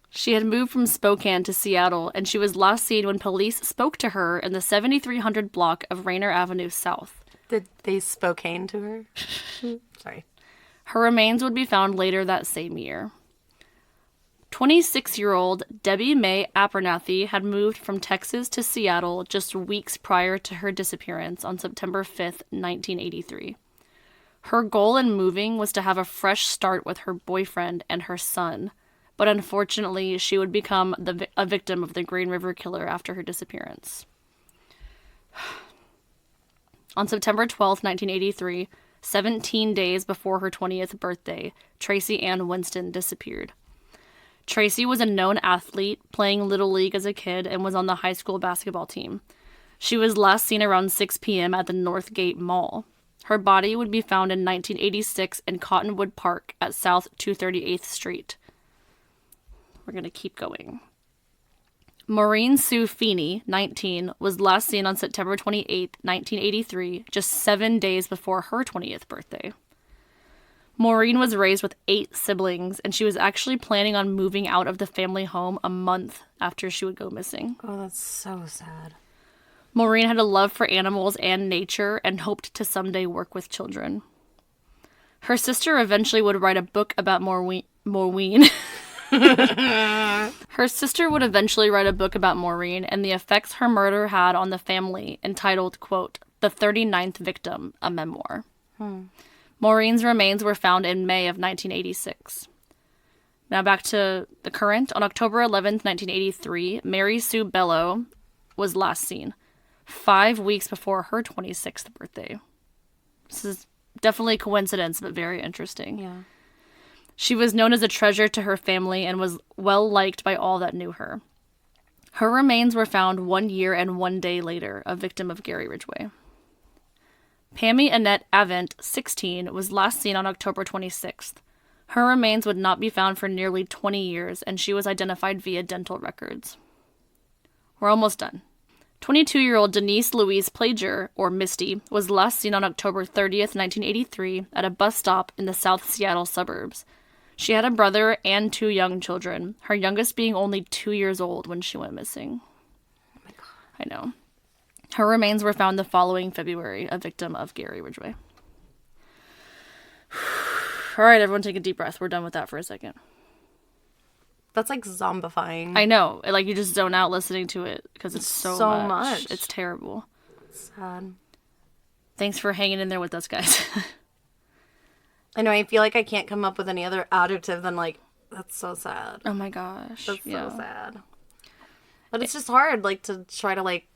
She had moved from Spokane to Seattle, and she was last seen when police spoke to her in the 7300 block of Rainer Avenue South. Did they Spokane to her? Sorry. Her remains would be found later that same year. 26-year-old Debbie Mae Abernathy had moved from Texas to Seattle just weeks prior to her disappearance on September 5th, 1983. Her goal in moving was to have a fresh start with her boyfriend and her son, but unfortunately, she would become a victim of the Green River Killer after her disappearance. On September 12th, 1983, 17 days before her 20th birthday, Tracy Ann Winston disappeared. Tracy was a known athlete, playing Little League as a kid, and was on the high school basketball team. She was last seen around 6 p.m. at the Northgate Mall. Her body would be found in 1986 in Cottonwood Park at South 238th Street. We're going to keep going. Maureen Sue Feeney, 19, was last seen on September 28, 1983, just 7 days before her 20th birthday. Maureen was raised with 8 siblings, and she was actually planning on moving out of the family home a month after she would go missing. Oh, that's so sad. Maureen had a love for animals and nature and hoped to someday work with children. Her sister eventually would write a book about Maureen. Her sister would eventually write a book about Maureen and the effects her murder had on the family, entitled, quote, The 39th Victim, a Memoir. Maureen's remains were found in May of 1986. Now back to the current. On October 11th, 1983, Mary Sue Bello was last seen, 5 weeks before her 26th birthday. This is definitely a coincidence, but very interesting. Yeah. She was known as a treasure to her family and was well liked by all that knew her. Her remains were found 1 year and 1 day later, a victim of Gary Ridgway. Pammy Annette Avent, 16, was last seen on October 26th. Her remains would not be found for nearly 20 years, and she was identified via dental records. We're almost done. 22-year-old Denise Louise Plager, or Misty, was last seen on October 30th, 1983, at a bus stop in the South Seattle suburbs. She had a brother and 2 young children, her youngest being only 2 years old when she went missing. Oh my God. I know. Her remains were found the following February, a victim of Gary Ridgway. All right, everyone take a deep breath. We're done with that for a second. That's like zombifying. I know. Like, you just zone out listening to it because it's so much. much. It's terrible. Sad. Thanks for hanging in there with us, guys. I know, I feel like I can't come up with any other adjective than like, that's so sad. Oh my gosh. That's so sad. But it's just hard, like, to try to, like,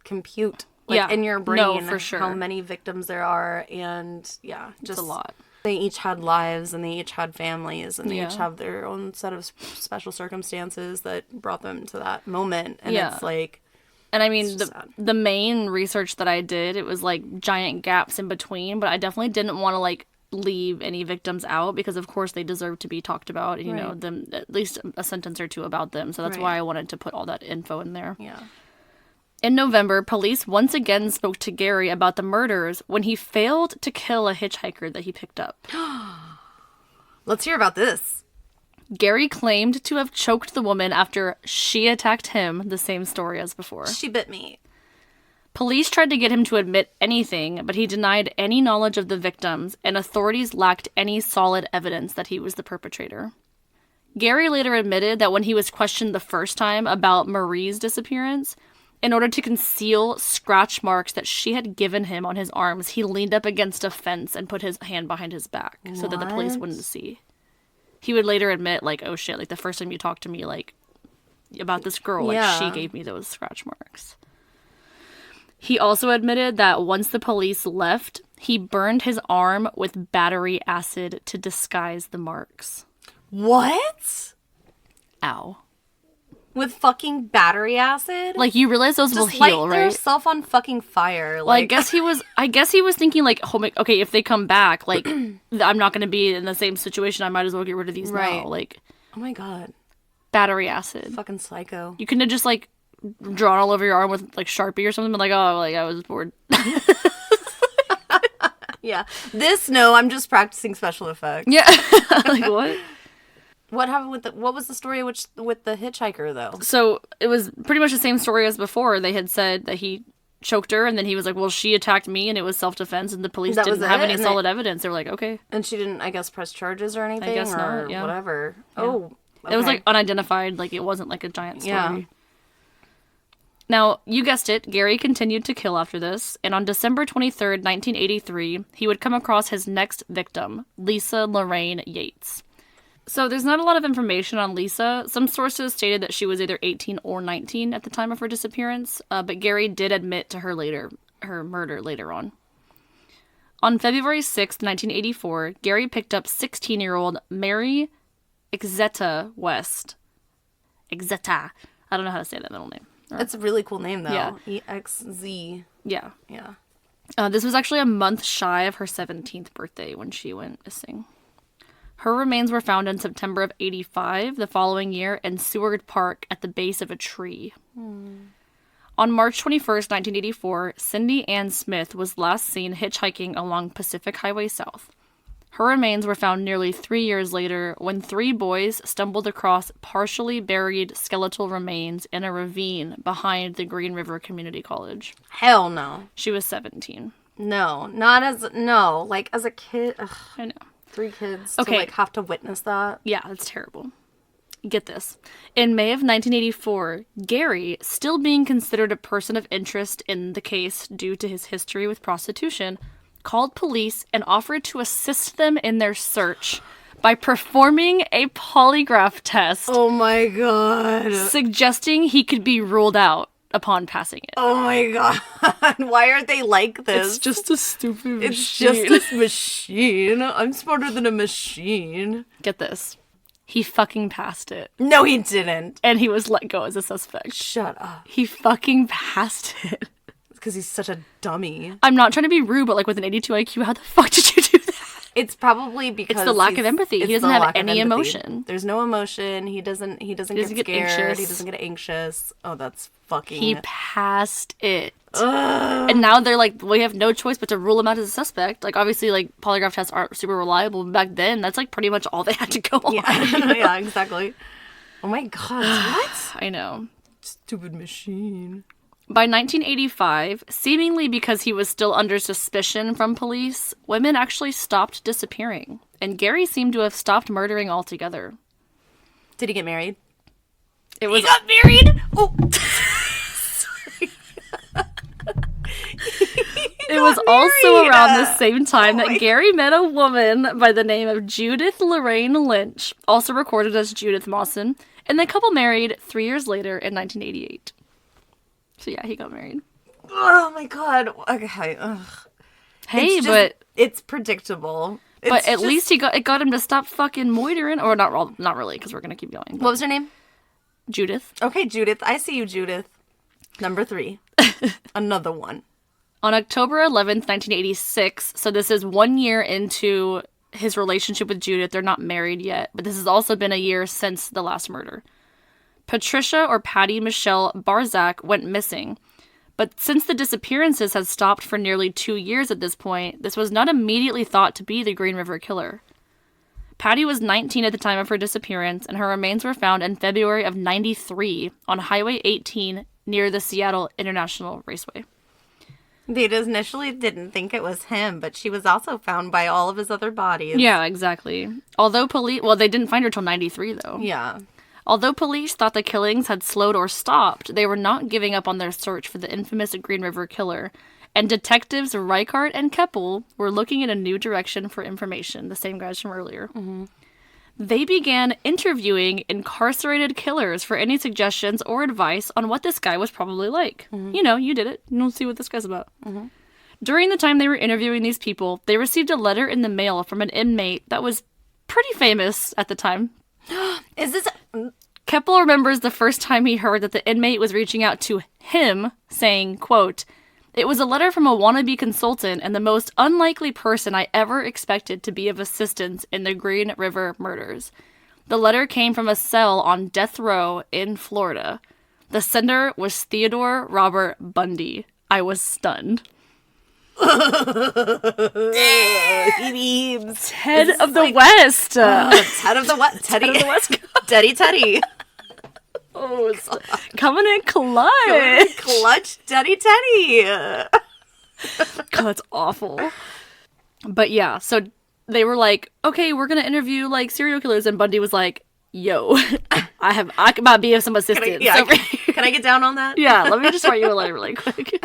compute, like, in your brain for sure. how many victims there are, and, yeah, just It's a lot. They each had lives, and they each had families, and they Yeah. each have their own set of special circumstances that brought them to that moment, and Yeah. it's like... And I mean, sad. the main research that I did, it was like giant gaps in between, but I definitely didn't want to like leave any victims out because of course they deserve to be talked about, and, you know, them at least a sentence or two about them. So that's why I wanted to put all that info in there. Yeah. In November, police once again spoke to Gary about the murders when he failed to kill a hitchhiker that he picked up. Let's hear about this. Gary claimed to have choked the woman after she attacked him, the same story as before. She bit me. Police tried to get him to admit anything, but he denied any knowledge of the victims, and authorities lacked any solid evidence that he was the perpetrator. Gary later admitted that when he was questioned the first time about Marie's disappearance, in order to conceal scratch marks that she had given him on his arms, he leaned up against a fence and put his hand behind his back so that the police wouldn't see. He would later admit, like, oh shit, like, the first time you talked to me, like, about this girl, like, she gave me those scratch marks. He also admitted that once the police left, he burned his arm with battery acid to disguise the marks. What? Ow. With fucking battery acid? Like, you realize those will Just heal, light right? yourself on fucking fire. Well, I guess he was thinking, like, oh my, okay, if they come back, like, I'm not going to be in the same situation. I might as well get rid of these now. Like, oh my God. battery acid. Fucking psycho. You couldn't have just, like, drawn all over your arm with, like, Sharpie or something, but like, oh, like, I was bored. Yeah. No, I'm just practicing special effects. Yeah. Like, what? What happened with what was the story with the hitchhiker, though? So, it was pretty much the same story as before. They had said that he choked her, and then he was like, well, she attacked me, and it was self-defense, and the police didn't have any solid evidence. They were like, okay. And she didn't, I guess, press charges or anything? I guess or not, yeah. whatever. Yeah. Oh, okay. It was, like, unidentified. Like, it wasn't, like, a giant story. Yeah. Now, you guessed it, Gary continued to kill after this, and on December 23rd, 1983, he would come across his next victim, Lisa Lorraine Yates. So there's not a lot of information on Lisa. Some sources stated that she was either 18 or 19 at the time of her disappearance, but Gary did admit to her murder later on. On February 6th, 1984, Gary picked up 16-year-old Mary Exeta West. Exeta. I don't know how to say that middle name. It's a really cool name, though. Yeah. EXZ. Yeah. Yeah. This was actually a month shy of her 17th birthday when she went missing. Her remains were found in September of 85, the following year, in Seward Park at the base of a tree. On March 21st, 1984, Cindy Ann Smith was last seen hitchhiking along Pacific Highway South. Her remains were found nearly 3 years later when 3 boys stumbled across partially buried skeletal remains in a ravine behind the Green River Community College. Hell no. She was 17. No. Like, as a kid. Ugh. I know. 3 kids Okay. to, like, have to witness that. Yeah, that's terrible. Get this. In May of 1984, Gary, still being considered a person of interest in the case due to his history with prostitution, called police and offered to assist them in their search by performing a polygraph test. Oh my god. Suggesting he could be ruled out upon passing it. Oh my god. Why are they like this? It's just a stupid machine. It's just a machine. I'm smarter than a machine. Get this. He fucking passed it. No, he didn't. And he was let go as a suspect. Shut up. He fucking passed it. It's because he's such a dummy. I'm not trying to be rude, but like with an 82 IQ, how the fuck did you do that? It's probably because it's the lack of empathy. He doesn't have any emotion. There's no emotion. He doesn't get scared. Anxious. He doesn't get anxious. Oh, that's fucking... He passed it. Ugh. And now they're like, we have no choice but to rule him out as a suspect. Like, obviously, like, polygraph tests aren't super reliable. But back then, that's like pretty much all they had to go on. Yeah, exactly. Oh my god, what? I know. Stupid machine. By 1985, seemingly because he was still under suspicion from police, women actually stopped disappearing, and Gary seemed to have stopped murdering altogether. Did he get married? He got married? Oh. It was also around the same time that Gary met a woman by the name of Judith Lorraine Lynch, also recorded as Judith Mawson, and the couple married 3 years later in 1988. So yeah, he got married. Oh my god. Okay. Ugh. Hey, it's predictable. But at least it got him to stop fucking moitering, or not really, because we're gonna keep going. What was her name? Judith. Okay, Judith. I see you, Judith. Number 3. Another one. On October 11th, 1986, so this is 1 year into his relationship with Judith. They're not married yet, but this has also been a year since the last murder. Patricia or Patty Michelle Barzak went missing. But since the disappearances had stopped for nearly 2 years at this point, this was not immediately thought to be the Green River Killer. Patty was 19 at the time of her disappearance, and her remains were found in February of 93 on Highway 18 near the Seattle International Raceway. They just initially didn't think it was him, but she was also found by all of his other bodies. Yeah, exactly. Although they didn't find her till 93, though. Yeah. Although police thought the killings had slowed or stopped, they were not giving up on their search for the infamous Green River Killer, and detectives Reichert and Keppel were looking in a new direction for information, the same guys from earlier. Mm-hmm. They began interviewing incarcerated killers for any suggestions or advice on what this guy was probably like. Mm-hmm. You know, you did it. You'll see what this guy's about. Mm-hmm. During the time they were interviewing these people, they received a letter in the mail from an inmate that was pretty famous at the time. Is this... Keppel remembers the first time he heard that the inmate was reaching out to him, saying, quote, "It was a letter from a wannabe consultant and the most unlikely person I ever expected to be of assistance in the Green River murders. The letter came from a cell on death row in Florida. The sender was Theodore Robert Bundy. I was stunned." He means Ted of the West. Ted of the West. Ted of the West. Teddy. Oh, it's coming in clutch. Teddy. God, that's awful. But yeah, so they were like, okay, we're gonna interview like serial killers, and Bundy was like, yo, I might be of some assistance. Can I get down on that? Yeah, let me just write you a letter really quick.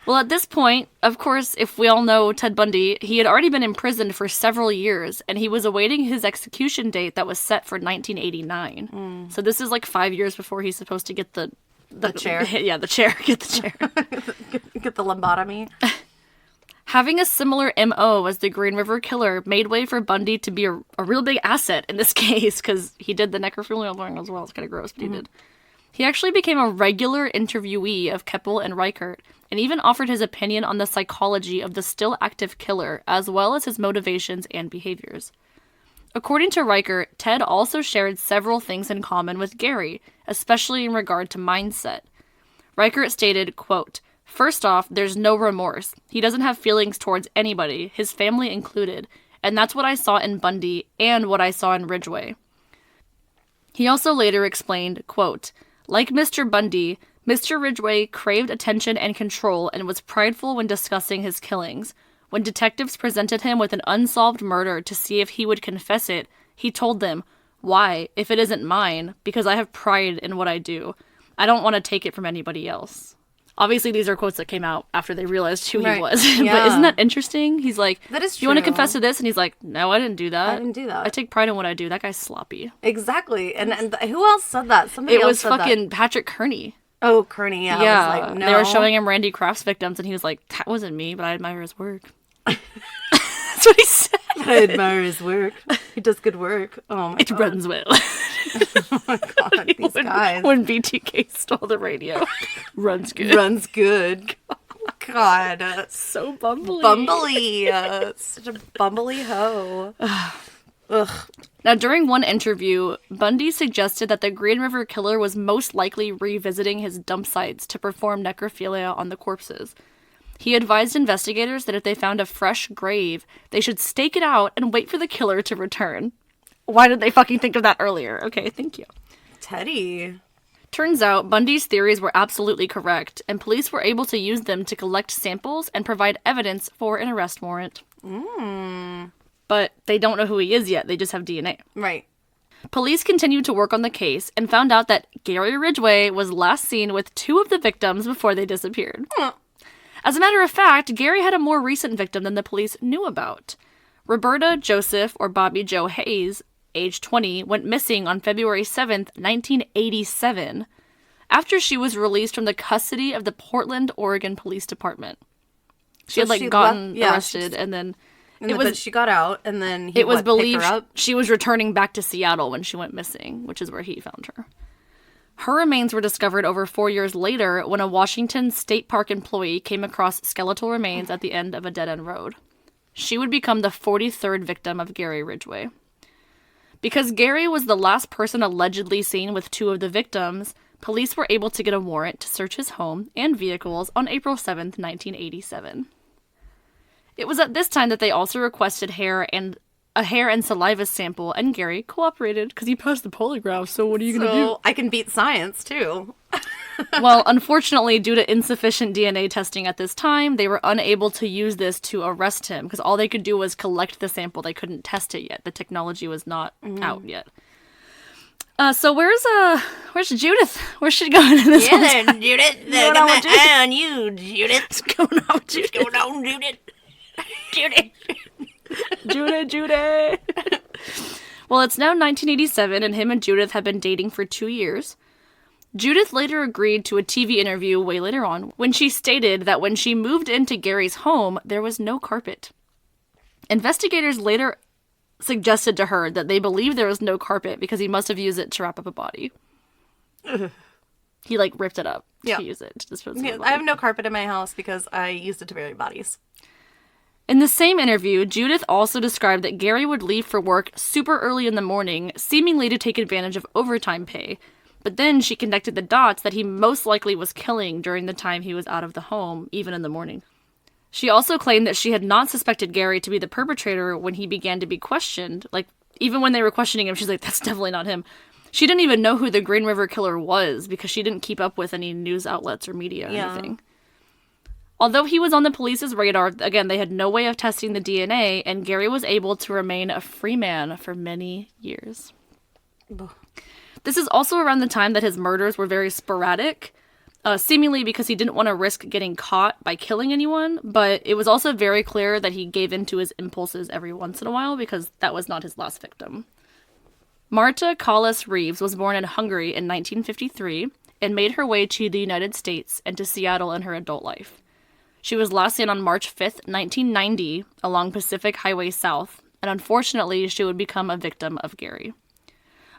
Well, at this point, of course, if we all know Ted Bundy, he had already been imprisoned for several years, and he was awaiting his execution date that was set for 1989. Mm. So this is like 5 years before he's supposed to get the chair. Yeah, the chair. Get the chair. Get the lobotomy. Having a similar MO as the Green River Killer made way for Bundy to be a real big asset in this case, because he did the necrophilia thing as well. It's kind of gross, but he did. He actually became a regular interviewee of Keppel and Reichert, and even offered his opinion on the psychology of the still active killer, as well as his motivations and behaviors. According to Reichert, Ted also shared several things in common with Gary, especially in regard to mindset. Reichert stated, quote, "First off, there's no remorse. He doesn't have feelings towards anybody, his family included, and that's what I saw in Bundy and what I saw in Ridgway." He also later explained, quote, "Like Mr. Bundy, Mr. Ridgway craved attention and control and was prideful when discussing his killings. When detectives presented him with an unsolved murder to see if he would confess it, he told them, 'Why, if it isn't mine? Because I have pride in what I do. I don't want to take it from anybody else.'" Obviously, these are quotes that came out after they realized who he Right. was. Yeah. But isn't that interesting? He's like, That is you want to true. confess to this? And he's like, no, I didn't do that. I didn't do that. I take pride in what I do. That guy's sloppy. Exactly. And who else said that? Somebody It else was said fucking that. Patrick Kearney. Oh, Kearney. Yeah. Yeah. I was like, no. They were showing him Randy Kraft's victims, and he was like, that wasn't me, but I admire his work. That's what he said. I admire his work. He does good work. Oh my It god. runs well. Oh my god. These guys. When BTK stole the radio. Runs good. Runs good. God. So bumbly. Bumbly. Such a bumbly hoe. Ugh. Now, during one interview, Bundy suggested that the Green River Killer was most likely revisiting his dump sites to perform necrophilia on the corpses. He advised investigators that if they found a fresh grave, they should stake it out and wait for the killer to return. Why did they fucking think of that earlier? Okay, thank you. Teddy. Turns out Bundy's theories were absolutely correct, and police were able to use them to collect samples and provide evidence for an arrest warrant. But they don't know who he is yet, they just have DNA. Right. Police continued to work on the case and found out that Gary Ridgway was last seen with 2 of the victims before they disappeared. As a matter of fact, Gary had a more recent victim than the police knew about. Roberta Joseph, or Bobby Joe Hayes, age 20, went missing on February 7th, 1987, after she was released from the custody of the Portland, Oregon Police Department. She So had, she gotten left- yeah, arrested, and then But she got out, and then he it was picked believed her up. she was returning back to Seattle when she went missing, which is where he found her. Her remains were discovered over 4 years later when a Washington State Park employee came across skeletal remains at the end of a dead-end road. She would become the 43rd victim of Gary Ridgway. Because Gary was the last person allegedly seen with 2 of the victims, police were able to get a warrant to search his home and vehicles on April 7th, 1987. It was at this time that they also requested a hair and saliva sample, and Gary cooperated because he passed the polygraph, so what are you going to do? So I can beat science, too. Well, unfortunately, due to insufficient DNA testing at this time, they were unable to use this to arrest him because all they could do was collect the sample. They couldn't test it yet. The technology was not out yet. So where's Judith? Where's she going in this Yeah, whole there, time? Judith. Going on with Judith? Eye on you, Judith. What's going on with Judith? What's going on, Judith? Judith. Judith. Well, it's now 1987, and him and Judith have been dating for 2 years. Judith later agreed to a TV interview way later on when she stated that when she moved into Gary's home, there was no carpet. Investigators later suggested to her that they believed there was no carpet because he must have used it to wrap up a body. He, ripped it up to use it to dispose of a Yeah, body. I have no carpet in my house because I used it to bury bodies. In the same interview, Judith also described that Gary would leave for work super early in the morning, seemingly to take advantage of overtime pay. But then she connected the dots that he most likely was killing during the time he was out of the home, even in the morning. She also claimed that she had not suspected Gary to be the perpetrator when he began to be questioned. Even when they were questioning him, she's like, that's definitely not him. She didn't even know who the Green River Killer was because she didn't keep up with any news outlets or media or anything. Although he was on the police's radar, again, they had no way of testing the DNA, and Gary was able to remain a free man for many years. This is also around the time that his murders were very sporadic, seemingly because he didn't want to risk getting caught by killing anyone, but it was also very clear that he gave in to his impulses every once in a while because that was not his last victim. Marta Callas Reeves was born in Hungary in 1953 and made her way to the United States and to Seattle in her adult life. She was last seen on March 5th, 1990, along Pacific Highway South, and unfortunately, she would become a victim of Gary.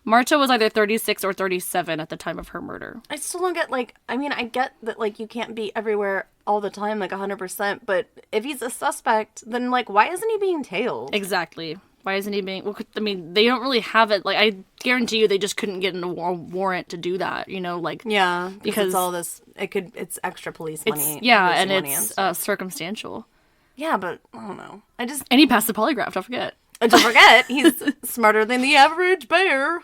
Marta was either 36 or 37 at the time of her murder. I still don't get, I get that, you can't be everywhere all the time, 100%, but if he's a suspect, then, why isn't he being tailed? Exactly. Why isn't he being... Well, they don't really have it. I guarantee you they just couldn't get a warrant to do that, Yeah, because it's all this... It's extra police money. And money it's stuff. circumstantial. Yeah, but, I don't know. And he passed the polygraph, don't forget. And don't forget, he's smarter than the average bear.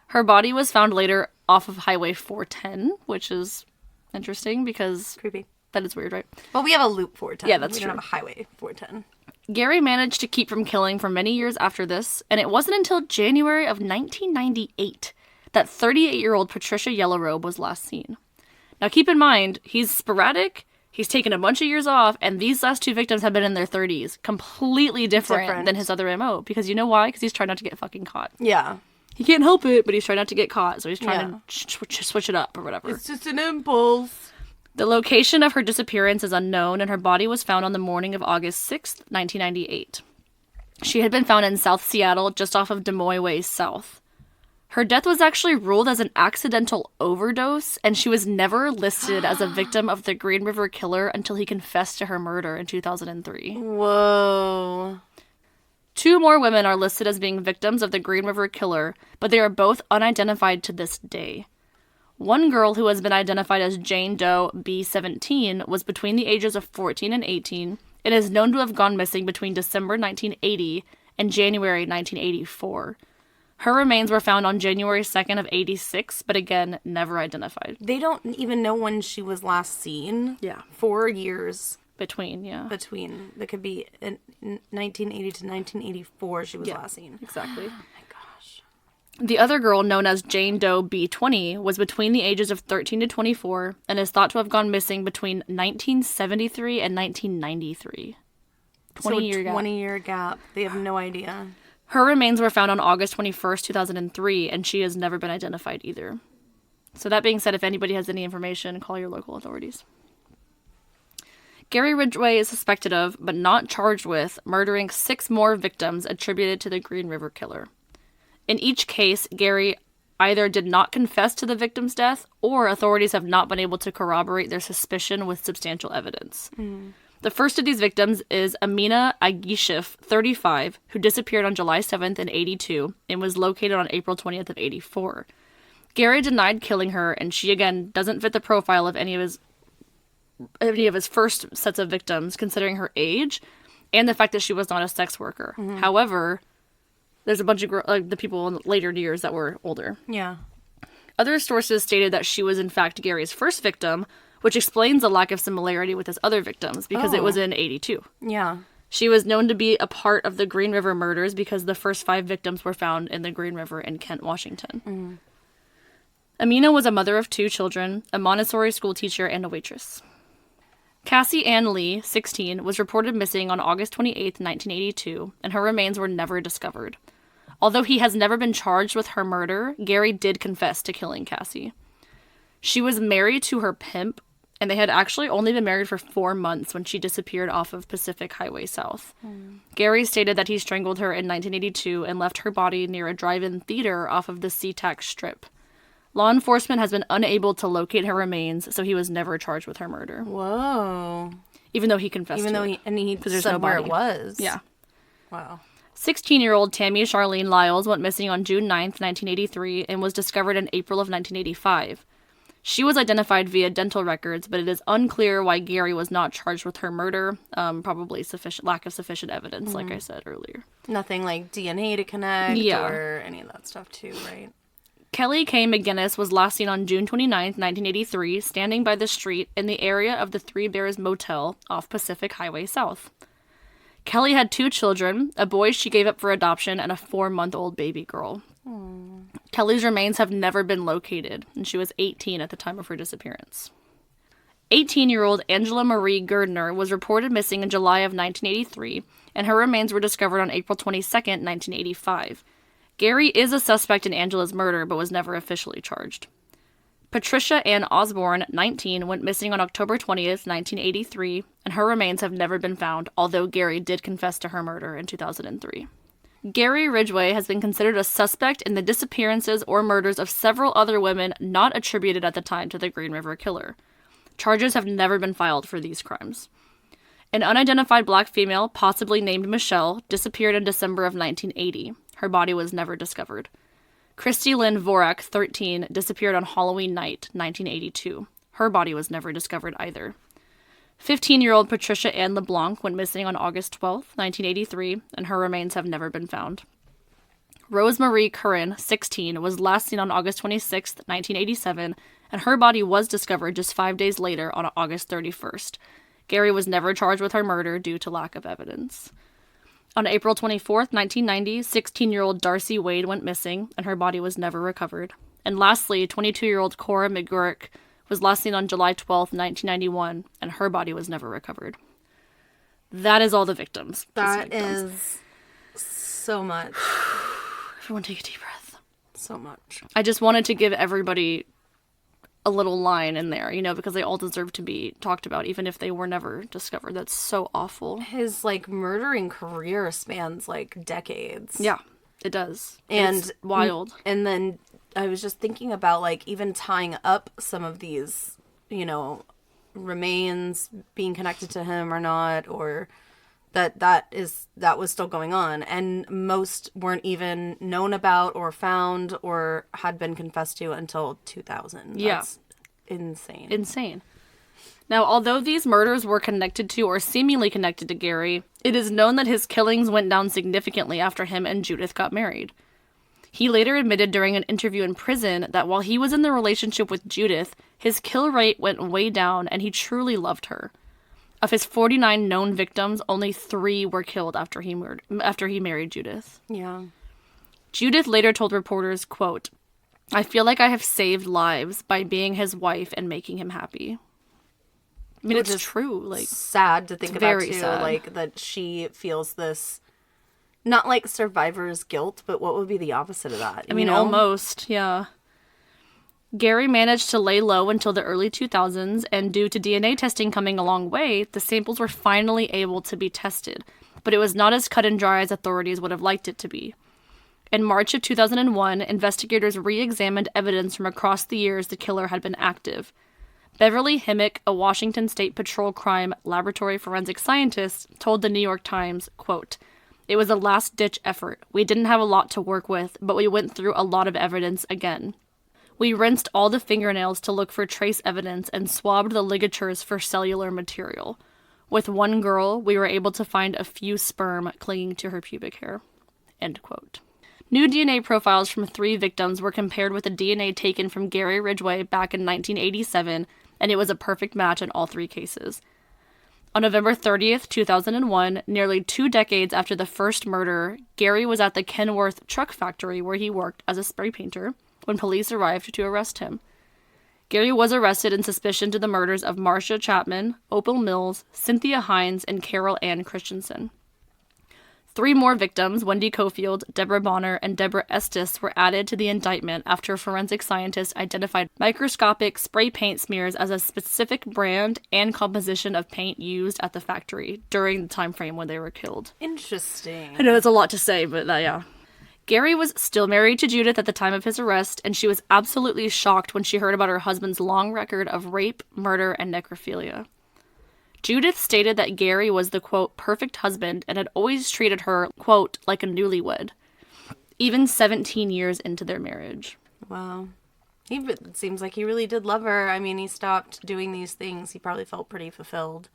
Her body was found later off of Highway 410, which is interesting because... Creepy. That is weird, right? Well, we have a loop 410. Yeah, that's we true. We don't have a highway 410. Gary managed to keep from killing for many years after this, and it wasn't until January of 1998 that 38-year-old Patricia Yellowrobe was last seen. Now, keep in mind, he's sporadic, he's taken a bunch of years off, and these last 2 victims have been in their 30s. Completely different than his other MO. Because you know why? Because he's trying not to get fucking caught. Yeah. He can't help it, but he's trying not to get caught, so he's trying to switch it up or whatever. It's just an impulse. The location of her disappearance is unknown, and her body was found on the morning of August 6th, 1998. She had been found in South Seattle, just off of Des Moines Way South. Her death was actually ruled as an accidental overdose, and she was never listed as a victim of the Green River Killer until he confessed to her murder in 2003. Whoa. 2 more women are listed as being victims of the Green River Killer, but they are both unidentified to this day. One girl who has been identified as Jane Doe B17 was between the ages of 14 and 18 and is known to have gone missing between December 1980 and January 1984. Her remains were found on January 2nd of 86, but again, never identified. They don't even know when she was last seen. Yeah. 4 years. Between. That could be in 1980 to 1984 she was last seen. Exactly. Oh my gosh. The other girl, known as Jane Doe B20, was between the ages of 13 to 24 and is thought to have gone missing between 1973 and 1993. 20-year gap. They have no idea. Her remains were found on August 21st, 2003, and she has never been identified either. So that being said, if anybody has any information, call your local authorities. Gary Ridgway is suspected of, but not charged with, murdering 6 more victims attributed to the Green River Killer. In each case, Gary either did not confess to the victim's death, or authorities have not been able to corroborate their suspicion with substantial evidence. The first of these victims is Amina Agishif, 35, who disappeared on July 7th in 82 and was located on April 20th of 84. Gary denied killing her, and she again doesn't fit the profile of any of his first sets of victims, considering her age and the fact that she was not a sex worker. However, there's a bunch of the people in later years that were older. Yeah. Other sources stated that she was in fact Gary's first victim, which explains the lack of similarity with his other victims because it was in 82. Yeah. She was known to be a part of the Green River murders because the first 5 victims were found in the Green River in Kent, Washington. Amina was a mother of 2 children, a Montessori school teacher, and a waitress. Cassie Ann Lee, 16, was reported missing on August 28, 1982, and her remains were never discovered. Although he has never been charged with her murder, Gary did confess to killing Cassie. She was married to her pimp, and they had actually only been married for 4 months when she disappeared off of Pacific Highway South. Gary stated that he strangled her in 1982 and left her body near a drive-in theater off of the SeaTac Strip. Law enforcement has been unable to locate her remains, so he was never charged with her murder. Whoa. even though he confessed Even to though it. he there's said no where body. it was. Yeah. Wow. 16-year-old Tammy Charlene Lyles went missing on June 9th, 1983, and was discovered in April of 1985. She was identified via dental records, but it is unclear why Gary was not charged with her murder. Probably lack of sufficient evidence, like I said earlier. Nothing like DNA to connect or any of that stuff too, right? Kelly Kay McGinnis was last seen on June 29th, 1983, standing by the street in the area of the Three Bears Motel off Pacific Highway South. Kelly had 2 children, a boy she gave up for adoption, and a 4-month-old baby girl. Kelly's remains have never been located, and she was 18 at the time of her disappearance. 18-year-old Angela Marie Gerdner was reported missing in July of 1983, and her remains were discovered on April 22nd, 1985. Gary is a suspect in Angela's murder, but was never officially charged. Patricia Ann Osborne, 19, went missing on October 20th, 1983, and her remains have never been found, although Gary did confess to her murder in 2003. Gary Ridgway has been considered a suspect in the disappearances or murders of several other women not attributed at the time to the Green River Killer. Charges have never been filed for these crimes. An unidentified black female, possibly named Michelle, disappeared in December of 1980. Her body was never discovered. Christy Lynn Vorak, 13, disappeared on Halloween night, 1982. Her body was never discovered either. 15-year-old Patricia Ann LeBlanc went missing on August 12, 1983, and her remains have never been found. Rosemarie Curran, 16, was last seen on August 26, 1987, and her body was discovered just 5 days later on August 31st. Gary was never charged with her murder due to lack of evidence. On April 24, 1990, 16-year-old Darcy Wade went missing, and her body was never recovered. And lastly, 22-year-old Cora McGurk was last seen on July 12th, 1991, and her body was never recovered. That is all the victims. That is so much. Everyone take a deep breath. So much. I just wanted to give everybody a little line in there, because they all deserve to be talked about, even if they were never discovered. That's so awful. His, murdering career spans, decades. Yeah, it does. And it's wild. And then I was just thinking about, even tying up some of these, remains being connected to him or not, or that was still going on. And most weren't even known about or found or had been confessed to until 2000. Yeah. That's insane. Insane. Now, although these murders were connected to or seemingly connected to Gary, it is known that his killings went down significantly after him and Judith got married. He later admitted during an interview in prison that while he was in the relationship with Judith, his kill rate went way down and he truly loved her. Of his 49 known victims, only 3 were killed after he married Judith. Yeah. Judith later told reporters, quote, "I feel like I have saved lives by being his wife and making him happy." I mean, it's true. Sad to think about, very too. sad. That she feels this, not survivor's guilt, but what would be the opposite of that? I mean, almost, yeah. Gary managed to lay low until the early 2000s, and due to DNA testing coming a long way, the samples were finally able to be tested, but it was not as cut and dry as authorities would have liked it to be. In March of 2001, investigators re-examined evidence from across the years the killer had been active. Beverly Himmick, a Washington State Patrol Crime Laboratory forensic scientist, told the New York Times, quote, "It was a last-ditch effort. We didn't have a lot to work with, but we went through a lot of evidence again. We rinsed all the fingernails to look for trace evidence and swabbed the ligatures for cellular material. With one girl, we were able to find a few sperm clinging to her pubic hair." End quote. New DNA profiles from 3 victims were compared with the DNA taken from Gary Ridgway back in 1987, and it was a perfect match in all 3 cases. On November 30th, 2001, nearly 2 decades after the first murder, Gary was at the Kenworth truck factory where he worked as a spray painter when police arrived to arrest him. Gary was arrested in suspicion to the murders of Marcia Chapman, Opal Mills, Cynthia Hines, and Carol Ann Christensen. 3 more victims, Wendy Cofield, Deborah Bonner, and Deborah Estes, were added to the indictment after forensic scientists identified microscopic spray paint smears as a specific brand and composition of paint used at the factory during the time frame when they were killed. Interesting. I know it's a lot to say, but yeah. Gary was still married to Judith at the time of his arrest, and she was absolutely shocked when she heard about her husband's long record of rape, murder, and necrophilia. Judith stated that Gary was the, quote, perfect husband and had always treated her, quote, like a newlywed, even 17 years into their marriage. Wow. It seems like he really did love her. I mean, he stopped doing these things. He probably felt pretty fulfilled.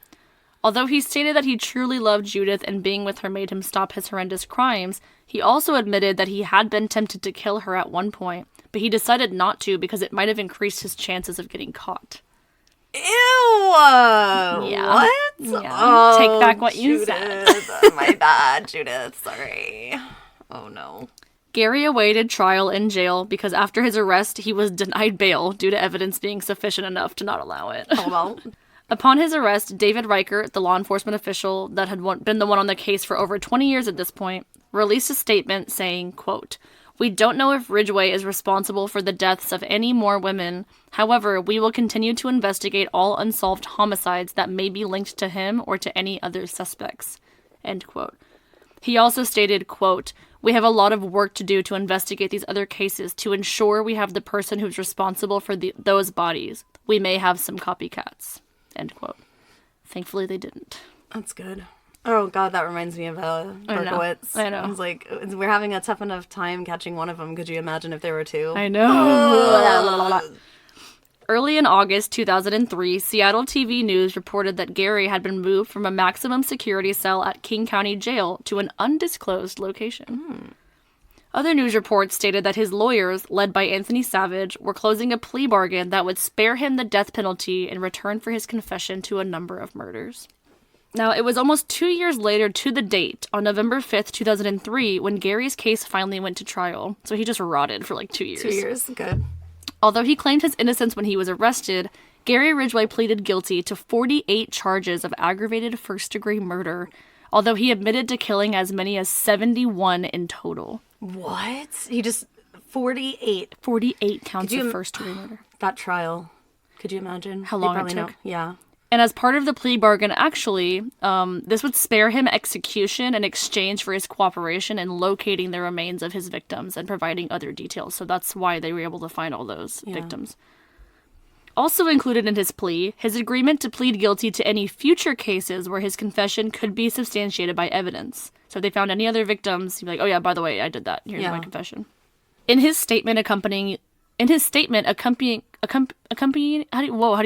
Although he stated that he truly loved Judith and being with her made him stop his horrendous crimes, he also admitted that he had been tempted to kill her at one point, but he decided not to because it might have increased his chances of getting caught. Ew! Yeah. What? Yeah. Oh, Take back what you Judith. said. My bad, Judith. Sorry. Oh, no. Gary awaited trial in jail because after his arrest, he was denied bail due to evidence being sufficient enough to not allow it. Oh, well. Upon his arrest, David Reichert, the law enforcement official that had been the one on the case for over 20 years at this point, released a statement saying, quote, "We don't know if Ridgway is responsible for the deaths of any more women. However, we will continue to investigate all unsolved homicides that may be linked to him or to any other suspects." End quote. He also stated, quote, "We have a lot of work to do to investigate these other cases to ensure we have the person who's responsible for those bodies. We may have some copycats." End quote. Thankfully, they didn't. That's good. Oh, God, that reminds me of Berkowitz. I know. I was like, we're having a tough enough time catching one of them. Could you imagine if there were 2? I know. Early in August 2003, Seattle TV News reported that Gary had been moved from a maximum security cell at King County Jail to an undisclosed location. Other news reports stated that his lawyers, led by Anthony Savage, were closing a plea bargain that would spare him the death penalty in return for his confession to a number of murders. Now, it was almost 2 years later to the date, on November 5th, 2003, when Gary's case finally went to trial. So he just rotted for 2 years. 2 years? Good. Although he claimed his innocence when he was arrested, Gary Ridgway pleaded guilty to 48 charges of aggravated first-degree murder, although he admitted to killing as many as 71 in total. What? He just... 48. 48 counts of first-degree murder. That trial. Could you imagine? How long it took? Know. Yeah. And as part of the plea bargain, actually, this would spare him execution in exchange for his cooperation in locating the remains of his victims and providing other details. So that's why they were able to find all those victims. Also included in his plea, his agreement to plead guilty to any future cases where his confession could be substantiated by evidence. So if they found any other victims, he'd be like, oh yeah, by the way, I did that. Here's my confession. In his statement accompanying, how do you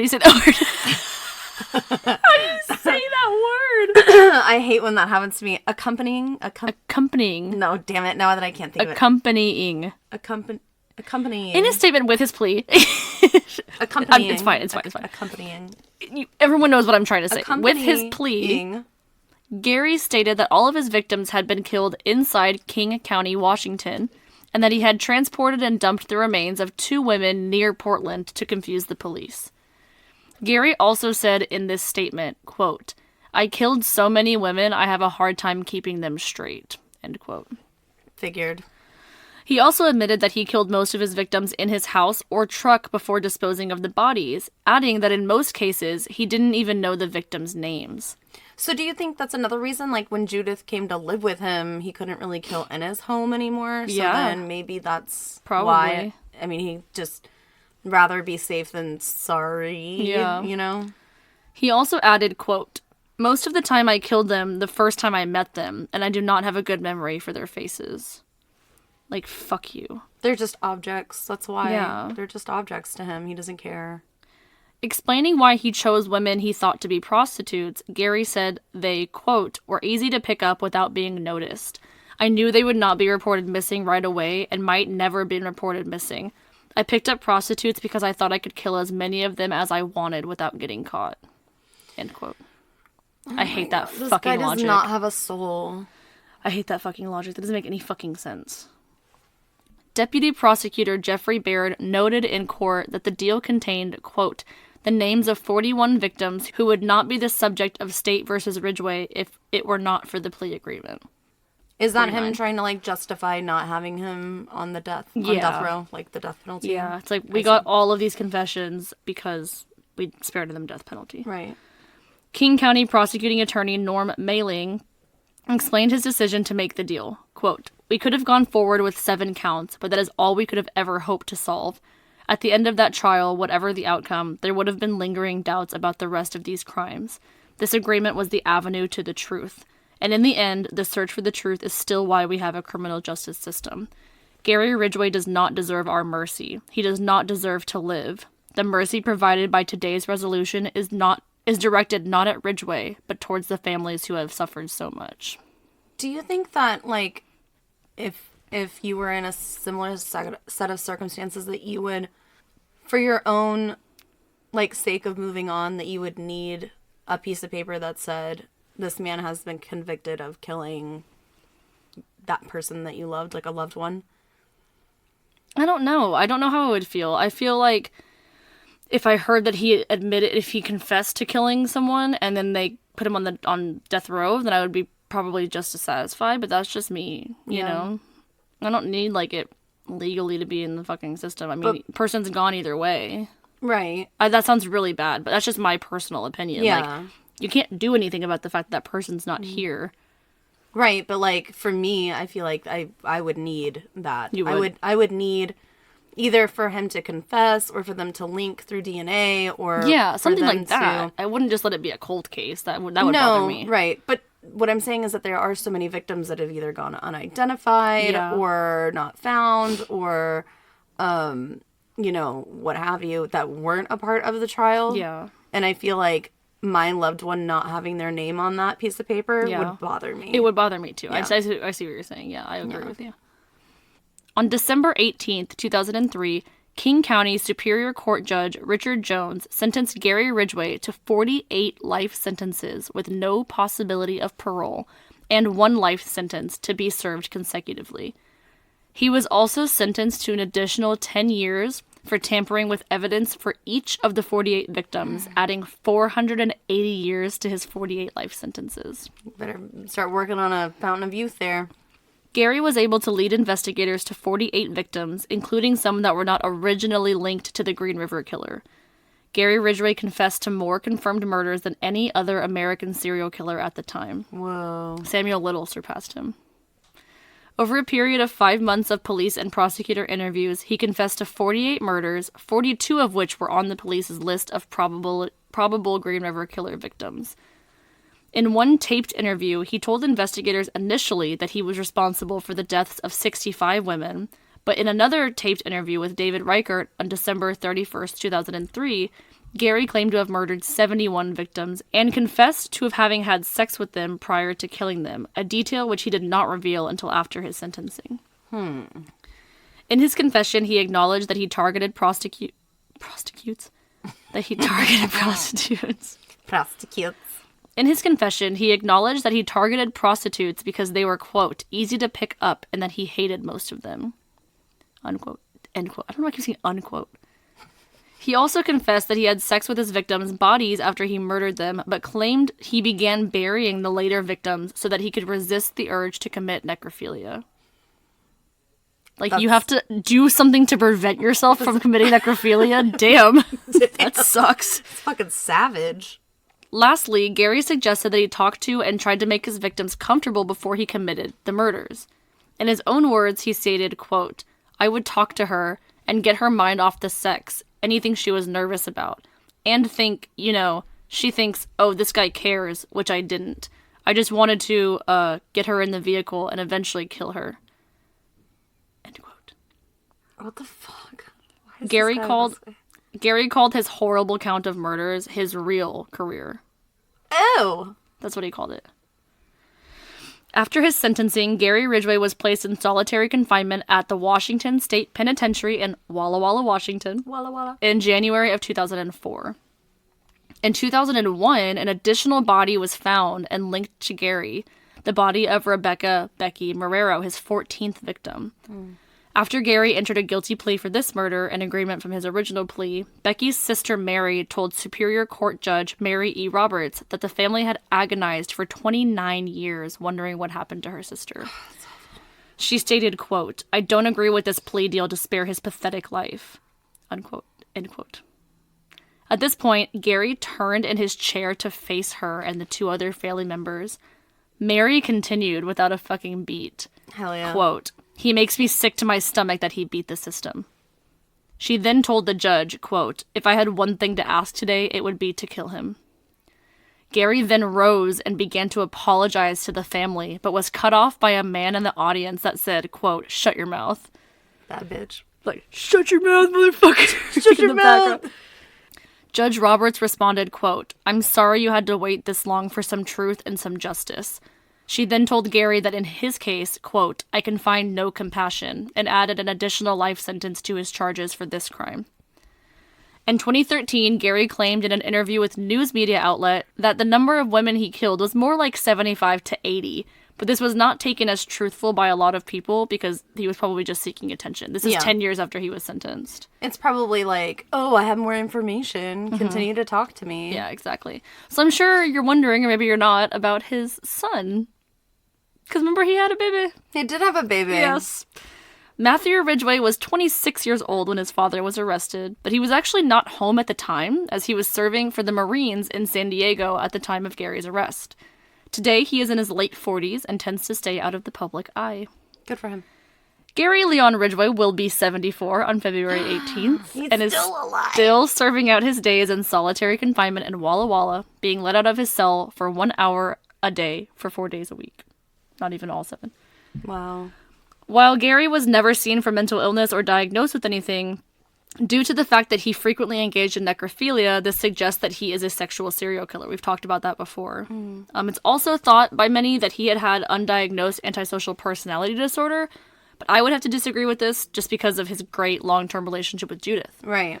say that word? How do you say that word? I hate when that happens to me. Accompanying. No, damn it. Now that I can't think of it. Accompanying. Accompanying. In his statement with his plea. Accompanying. It's fine. Accompanying. Everyone knows what I'm trying to say. With his plea, Gary stated that all of his victims had been killed inside King County, Washington, and that he had transported and dumped the remains of 2 women near Portland to confuse the police. Gary also said in this statement, quote, I killed so many women, I have a hard time keeping them straight, end quote. Figured. He also admitted that he killed most of his victims in his house or truck before disposing of the bodies, adding that in most cases, he didn't even know the victims' names. So do you think that's another reason, like, when Judith came to live with him, he couldn't really kill in his home anymore? So then maybe that's why. I mean, he just rather be safe than sorry, you know? He also added, quote, most of the time I killed them the first time I met them, and I do not have a good memory for their faces. Like, fuck you. They're just objects. That's why. Yeah. They're just objects to him. He doesn't care. Explaining why he chose women he thought to be prostitutes, Gary said they, quote, were easy to pick up without being noticed. I knew they would not be reported missing right away and might never have been reported missing. I picked up prostitutes because I thought I could kill as many of them as I wanted without getting caught. End quote. I hate that fucking logic. This guy does not have a soul. I hate that fucking logic. That doesn't make any fucking sense. Deputy Prosecutor Jeffrey Baird noted in court that the deal contained, quote, the names of 41 victims who would not be the subject of State versus Ridgway if it were not for the plea agreement. Is that 49. Him trying to, like, justify not having him on the death row, like the death penalty? Yeah, it's like we got all of these confessions because we spared them death penalty. Right. King County Prosecuting Attorney Norm Mailing explained his decision to make the deal. Quote, we could have gone forward with 7 counts, but that is all we could have ever hoped to solve. At the end of that trial, whatever the outcome, there would have been lingering doubts about the rest of these crimes. This agreement was the avenue to the truth. And in the end, the search for the truth is still why we have a criminal justice system. Gary Ridgway does not deserve our mercy. He does not deserve to live. The mercy provided by today's resolution is directed not at Ridgway, but towards the families who have suffered so much. Do you think that, like, if you were in a similar set of circumstances that you would, for your own, like, sake of moving on, that you would need a piece of paper that said, this man has been convicted of killing that person that you loved, like a loved one? I don't know. I don't know how I would feel. I feel like if I heard that he confessed to killing someone and then they put him on death row, then I would be probably just as satisfied, but that's just me, you know? I don't need, like, it legally to be in the fucking system. I mean, person's gone either way. Right. That sounds really bad, but that's just my personal opinion. Yeah. Like, you can't do anything about the fact that person's not here. Right, but, like, for me, I feel like I would need that. You would? I would need either for him to confess or for them to link through DNA or... Yeah, something like that. I wouldn't just let it be a cold case. That would bother me. Right, but what I'm saying is that there are so many victims that have either gone unidentified or not found or, you know, what have you, that weren't a part of the trial. Yeah. And I feel like my loved one not having their name on that piece of paper would bother me. It would bother me too. Yeah. I see what you're saying. Yeah, I agree with you. On December 18th, 2003, King County Superior Court Judge Richard Jones sentenced Gary Ridgway to 48 life sentences with no possibility of parole and 1 life sentence to be served consecutively. He was also sentenced to an additional 10 years for tampering with evidence for each of the 48 victims, adding 480 years to his 48 life sentences. Better start working on a fountain of youth there. Gary was able to lead investigators to 48 victims, including some that were not originally linked to the Green River Killer. Gary Ridgway confessed to more confirmed murders than any other American serial killer at the time. Whoa. Samuel Little surpassed him. Over a period of 5 months of police and prosecutor interviews, he confessed to 48 murders, 42 of which were on the police's list of probable Green River Killer victims. In one taped interview, he told investigators initially that he was responsible for the deaths of 65 women, but in another taped interview with David Reichert on December 31st, 2003, Gary claimed to have murdered 71 victims and confessed to having had sex with them prior to killing them, a detail which he did not reveal until after his sentencing. In his confession, he acknowledged that he targeted prostitutes. In his confession, he acknowledged that he targeted prostitutes because they were, quote, easy to pick up and that he hated most of them. Unquote. End quote. I don't know why I keep saying unquote. He also confessed that he had sex with his victims' bodies after he murdered them, but claimed he began burying the later victims so that he could resist the urge to commit necrophilia. Like, you have to do something to prevent yourself from committing necrophilia? Damn. That sucks. It's fucking savage. Lastly, Gary suggested that he talked to and tried to make his victims comfortable before he committed the murders. In his own words, he stated, quote, I would talk to her and get her mind off the sex, anything she was nervous about, and think, you know, she thinks, oh, this guy cares, which I didn't. I just wanted to get her in the vehicle and eventually kill her. End quote. What the fuck? Gary called his horrible count of murders his real career. Oh! That's what he called it. After his sentencing, Gary Ridgway was placed in solitary confinement at the Washington State Penitentiary in Walla Walla, Washington, in January of 2004. In 2001, an additional body was found and linked to Gary, the body of Rebecca Becky Marrero, his 14th victim. After Gary entered a guilty plea for this murder, in agreement from his original plea, Becky's sister Mary told Superior Court Judge Mary E. Roberts that the family had agonized for 29 years wondering what happened to her sister. She stated, quote, I don't agree with this plea deal to spare his pathetic life, unquote, end quote. At this point, Gary turned in his chair to face her and the two other family members. Mary continued without a fucking beat. Hell yeah. Quote, he makes me sick to my stomach that he beat the system. She then told the judge, quote, if I had one thing to ask today, it would be to kill him. Gary then rose and began to apologize to the family, but was cut off by a man in the audience that said, quote, shut your mouth. That bitch. Like, shut your mouth, motherfucker. Shut your mouth. Judge Roberts responded, quote, I'm sorry you had to wait this long for some truth and some justice. She then told Gary that in his case, quote, I can find no compassion, and added an additional life sentence to his charges for this crime. In 2013, Gary claimed in an interview with news media outlet that the number of women he killed was more like 75 to 80, but this was not taken as truthful by a lot of people because he was probably just seeking attention. This is 10 years after he was sentenced. It's probably like, oh, I have more information. Continue to talk to me. Yeah, exactly. So I'm sure you're wondering, or maybe you're not, about his son. Because remember, he had a baby. He did have a baby. Yes. Matthew Ridgway was 26 years old when his father was arrested, but he was actually not home at the time, as he was serving for the Marines in San Diego at the time of Gary's arrest. Today, he is in his late 40s and tends to stay out of the public eye. Good for him. Gary Leon Ridgway will be 74 on February 18th. He's and is still alive. Still serving out his days in solitary confinement in Walla Walla, being let out of his cell for 1 hour a day for 4 days a week. Not even all 7. Wow. While Gary was never seen for mental illness or diagnosed with anything, due to the fact that he frequently engaged in necrophilia, this suggests that he is a sexual serial killer. We've talked about that before. It's also thought by many that he had undiagnosed antisocial personality disorder, but I would have to disagree with this just because of his great long-term relationship with Judith. Right.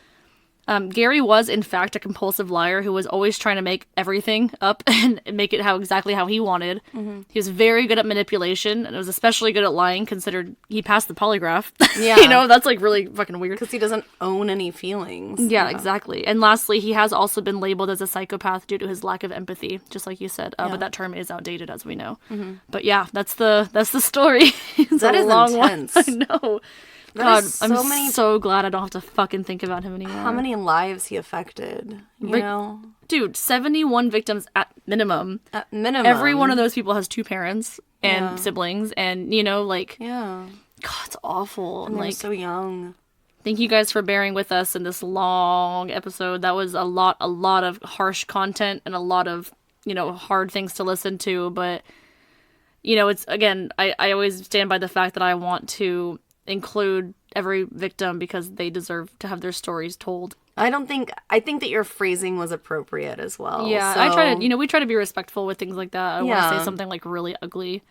Gary was, in fact, a compulsive liar who was always trying to make everything up and make it exactly how he wanted. He was very good at manipulation and was especially good at lying, considered he passed the polygraph. Yeah. You know, that's like really fucking weird. Because he doesn't own any feelings. Yeah, exactly. And lastly, he has also been labeled as a psychopath due to his lack of empathy, just like you said. But that term is outdated, as we know. But yeah, that's the story. That is intense. One. I know. God, I'm many... so glad I don't have to fucking think about him anymore. How many lives he affected, you know? Dude, 71 victims at minimum. At minimum. Every one of those people has 2 parents and siblings, and, you know, like... Yeah. God, it's awful. And like, they're so young. Thank you guys for bearing with us in this long episode. That was a lot of harsh content and a lot of, you know, hard things to listen to, but, you know, it's, again, I always stand by the fact that I want to include every victim because they deserve to have their stories told. I think that your phrasing was appropriate as well. Yeah, so... I try to, you know, we try to be respectful with things like that. I want to Yeah. say something like really ugly.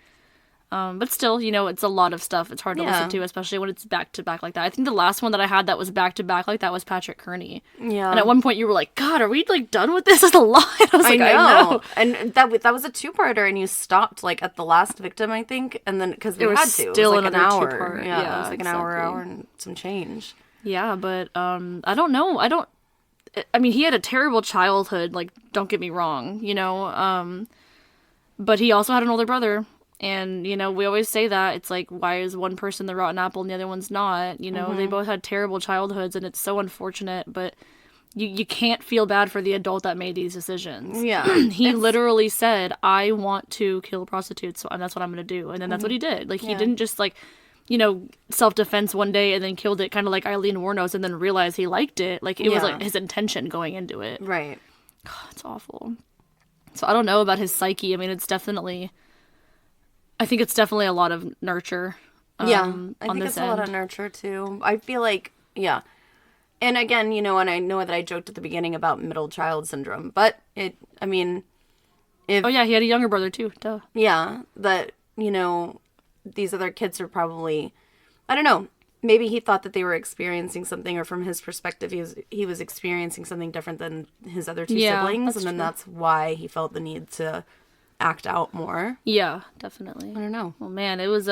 But still, you know, it's a lot of stuff. It's hard to listen to, especially when it's back to back like that. I think the last one that I had that was back to back like that was Patrick Kearney. Yeah. And at one point you were like, God, are we like done with this? It's a lot. I was like, I know. And that was a 2-parter, and you stopped like at the last victim, I think, and then because we There was had to, still it was like an another hour. 2-part. Yeah, it was like an exactly. hour and some change. Yeah, but I don't know. I mean, he had a terrible childhood. Like, don't get me wrong, you know. But he also had an older brother. And, you know, we always say that. It's like, why is one person the rotten apple and the other one's not? You know, they both had terrible childhoods, and it's so unfortunate. But you can't feel bad for the adult that made these decisions. Yeah. He literally said, I want to kill prostitutes, and that's what I'm going to do. And then that's what he did. Like, he didn't just, like, you know, self-defense one day and then killed it, kind of like Eileen Wuornos, and then realized he liked it. Like, it was, like, his intention going into it. Right. God, it's awful. So I don't know about his psyche. I mean, I think it's definitely a lot of nurture. I think it's a lot of nurture too. I feel like, yeah. And again, you know, and I know that I joked at the beginning about middle child syndrome, but oh yeah, he had a younger brother too. Duh. Yeah, that, you know, these other kids are probably, I don't know, maybe he thought that they were experiencing something, or from his perspective, he was experiencing something different than his other 2 siblings, and then that's why he felt the need to act out more. Yeah, definitely. I don't know. Well, man, it was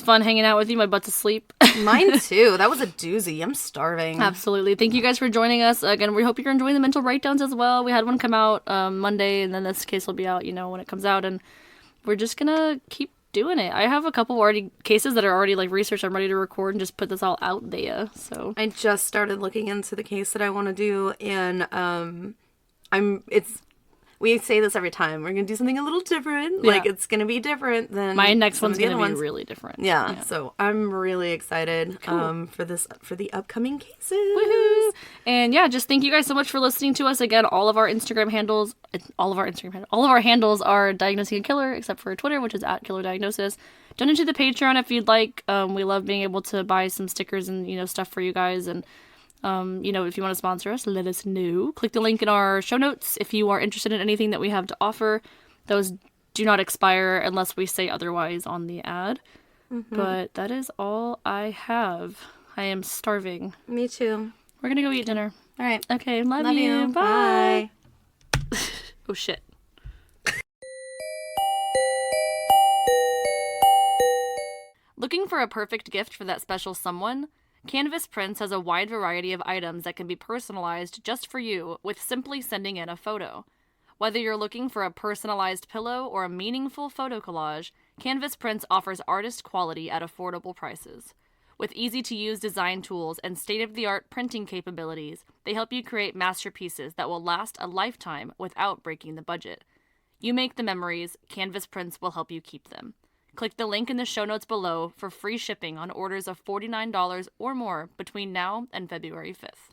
fun hanging out with you. My butt's asleep. Mine too. That was a doozy. I'm starving. Absolutely. Thank you guys for joining us. Again, we hope you're enjoying the mental breakdowns as well. We had one come out Monday, and then this case will be out, you know, when it comes out, and we're just gonna keep doing it. I have a couple cases that are already like researched. I'm ready to record and just put this all out there. So I just started looking into the case that I want to do, and we say this every time. We're going to do something a little different. Yeah. Like, it's going to be different than my next some one's of the going to other be ones. really different. Yeah, so I'm really excited for the upcoming cases. Woohoo! And yeah, just thank you guys so much for listening to us. Again, all of our handles are Diagnosing a Killer, except for Twitter, which is @KillerDiagnosis. Donate to the Patreon if you'd like. We love being able to buy some stickers and, you know, stuff for you guys. And you know, if you want to sponsor us, let us know. Click the link in our show notes if you are interested in anything that we have to offer. Those do not expire unless we say otherwise on the ad. But that is all I have. I am starving. Me too. We're gonna go eat dinner. All right. Okay, love you. Bye. Oh shit. Looking for a perfect gift for that special someone? Canvas Prints has a wide variety of items that can be personalized just for you with simply sending in a photo. Whether you're looking for a personalized pillow or a meaningful photo collage, Canvas Prints offers artist quality at affordable prices. With easy-to-use design tools and state-of-the-art printing capabilities, they help you create masterpieces that will last a lifetime without breaking the budget. You make the memories, Canvas Prints will help you keep them. Click the link in the show notes below for free shipping on orders of $49 or more between now and February 5th.